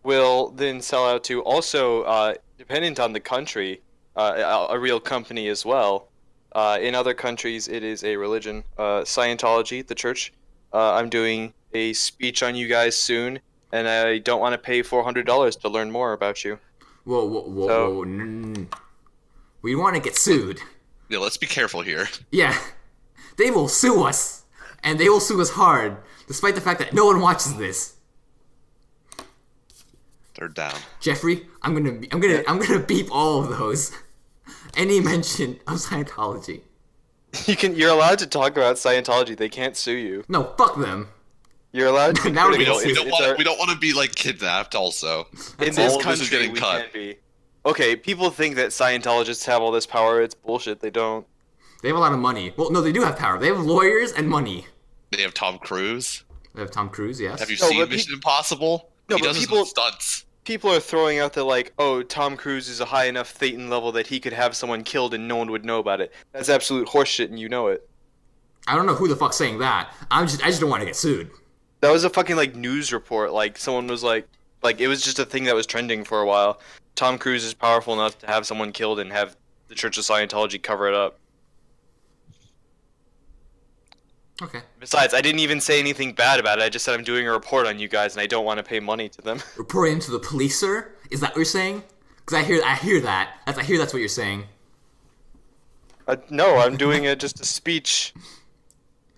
will then sell out to also, dependent on the country, a real company as well. In other countries, it is a religion. Scientology, the church. I'm doing a speech on you guys soon, and I don't want to pay $400 to learn more about you. Whoa. We want to get sued. Yeah, let's be careful here. Yeah. They will sue us, and they will sue us hard, despite the fact that no one watches this. They're down. Jeffrey, I'm gonna beep all of those. Any mention of Scientology. You're allowed to talk about Scientology. They can't sue you. No, fuck them. You're allowed to. Now we don't want to be like kidnapped. Also, in this country, we can't be. Okay, people think that Scientologists have all this power. It's bullshit. They don't. They have a lot of money. Well, no, they do have power. They have lawyers and money. They have Tom Cruise. They have Tom Cruise, yes. Have you seen Mission Impossible? No, he but does his own stunts. People are throwing out that, like, oh, Tom Cruise is a high enough Thetan level that he could have someone killed and no one would know about it. That's absolute horseshit, and you know it. I don't know who the fuck's saying that. I just don't want to get sued. That was a fucking, like, news report. Like, someone was like, it was just a thing that was trending for a while. Tom Cruise is powerful enough to have someone killed and have the Church of Scientology cover it up. Okay. Besides, I didn't even say anything bad about it. I just said I'm doing a report on you guys, and I don't want to pay money to them. Reporting to the police, sir? Is that what you're saying? Because I hear that. I hear that's what you're saying. No, I'm doing just a speech.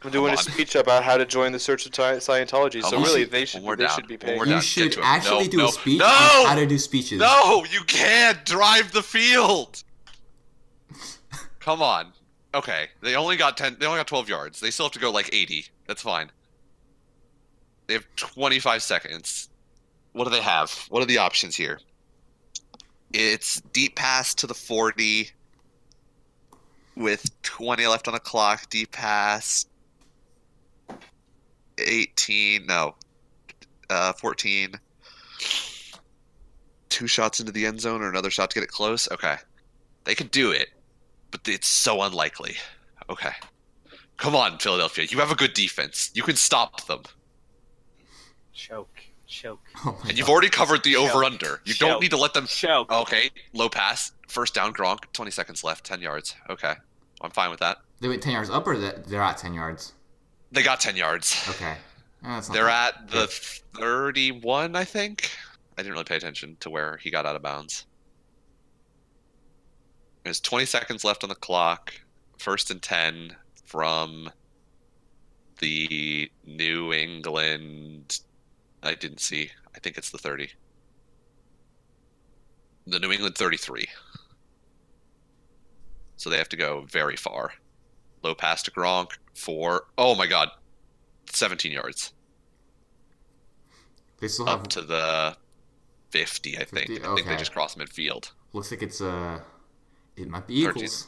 I'm doing a speech about how to join the Church of Scientology. So really, they should be paying. You should actually do a speech on how to do speeches. No, you can't drive the field. Come on. Okay, they only got 12 yards. They still have to go like 80. That's fine. They have 25 seconds. What do they have? What are the options here? It's deep pass to the 40 with 20 left on the clock. Deep pass 18. No. 14. 2 shots into the end zone or another shot to get it close. Okay. They could do it. But it's so unlikely. Okay. Come on, Philadelphia. You have a good defense. You can stop them. Choke. Oh and you've already covered the over-under. You don't need to let them... Choke. Okay. Low pass. First down, Gronk. 20 seconds left. 10 yards. Okay. I'm fine with that. They went 10 yards up or they're at 10 yards? They got 10 yards. Okay. They're at the 31, I think. I didn't really pay attention to where he got out of bounds. There's 20 seconds left on the clock. 1st and 10 from the New England. I didn't see. I think it's the 30. The New England 33. So they have to go very far. Low pass to Gronk for, oh my God, 17 yards. They still Up have to the 50, I think. 50? I think they Okay. just crossed midfield. looks like it might be 13. Eagles.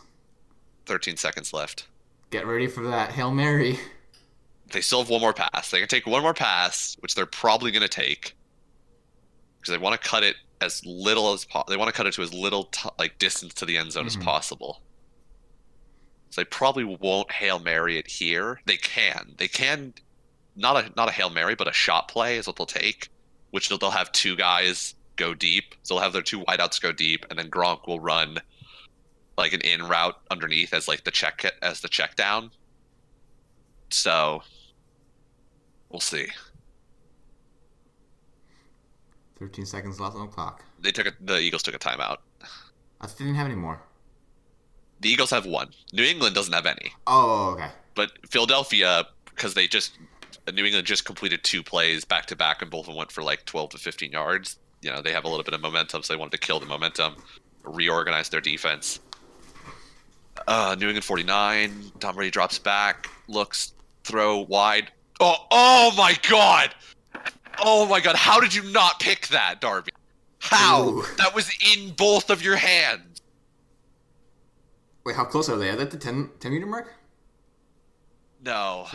13 seconds left. Get ready for that Hail Mary. They still have one more pass. They can take one more pass, which they're probably going to take because they want to cut it as little as they want to cut it to as little like distance to the end zone as possible. So they probably won't Hail Mary it here. They can not a Hail Mary, but a shot play is what they'll take, which they'll have two guys go deep. So they'll have their two wideouts go deep, and then Gronk will run like an in route underneath as like the check down. So we'll see. 13 seconds left on the clock. The Eagles took a timeout. I didn't have any more. The Eagles have one. New England doesn't have any. Oh, okay. But Philadelphia, because New England just completed two plays back to back, and both of them went for like 12 to 15 yards. You know, they have a little bit of momentum, so they wanted to kill the momentum, reorganize their defense. New England 49. Tom Brady drops back, looks, throw wide. Oh my God! Oh my God! How did you not pick that, Darby? How? Ooh. That was in both of your hands. Wait, how close are they? Are they at the 10-meter mark? No,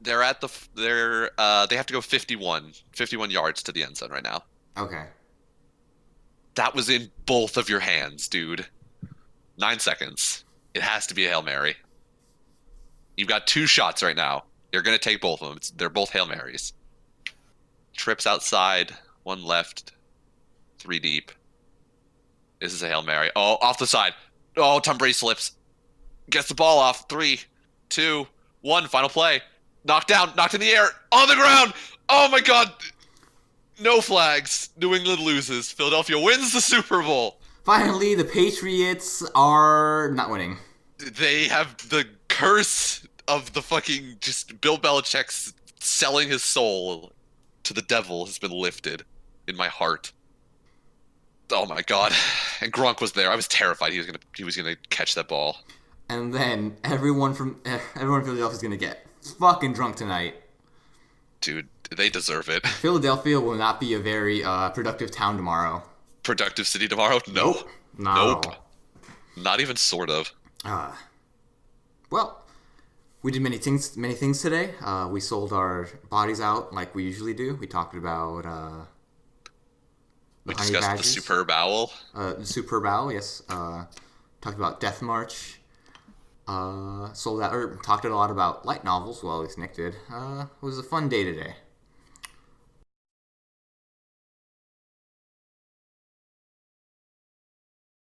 They're at 10. they're at they have to go 51 yards to the end zone right now. Okay. That was in both of your hands, dude. 9 seconds. It has to be a Hail Mary. You've got two shots right now. You're going to take both of them. They're both Hail Marys. Trips outside, one left, 3 deep. This is a Hail Mary. Oh, off the side. Oh, Tom Brady slips. Gets the ball off. 3, 2, 1. Final play. Knocked down. Knocked in the air. On the ground. Oh, my God. No flags. New England loses. Philadelphia wins the Super Bowl. Finally, the Patriots are not winning. They have the curse of the fucking just Bill Belichick's selling his soul to the devil has been lifted in my heart. Oh my God. And Gronk was there. I was terrified he was gonna catch that ball. And then everyone from Philadelphia is gonna get fucking drunk tonight. Dude, they deserve it. Philadelphia will not be a very productive town tomorrow. Productive city tomorrow? No. Not Nope. at all. Not even sort of. Well, we did many things today. We sold our bodies out like we usually do. We talked about We the honey discussed the badgers. superb owl. The Superb Owl, yes. Talked about Death March. Talked a lot about light novels. Well, at least Nick did. It was a fun day today.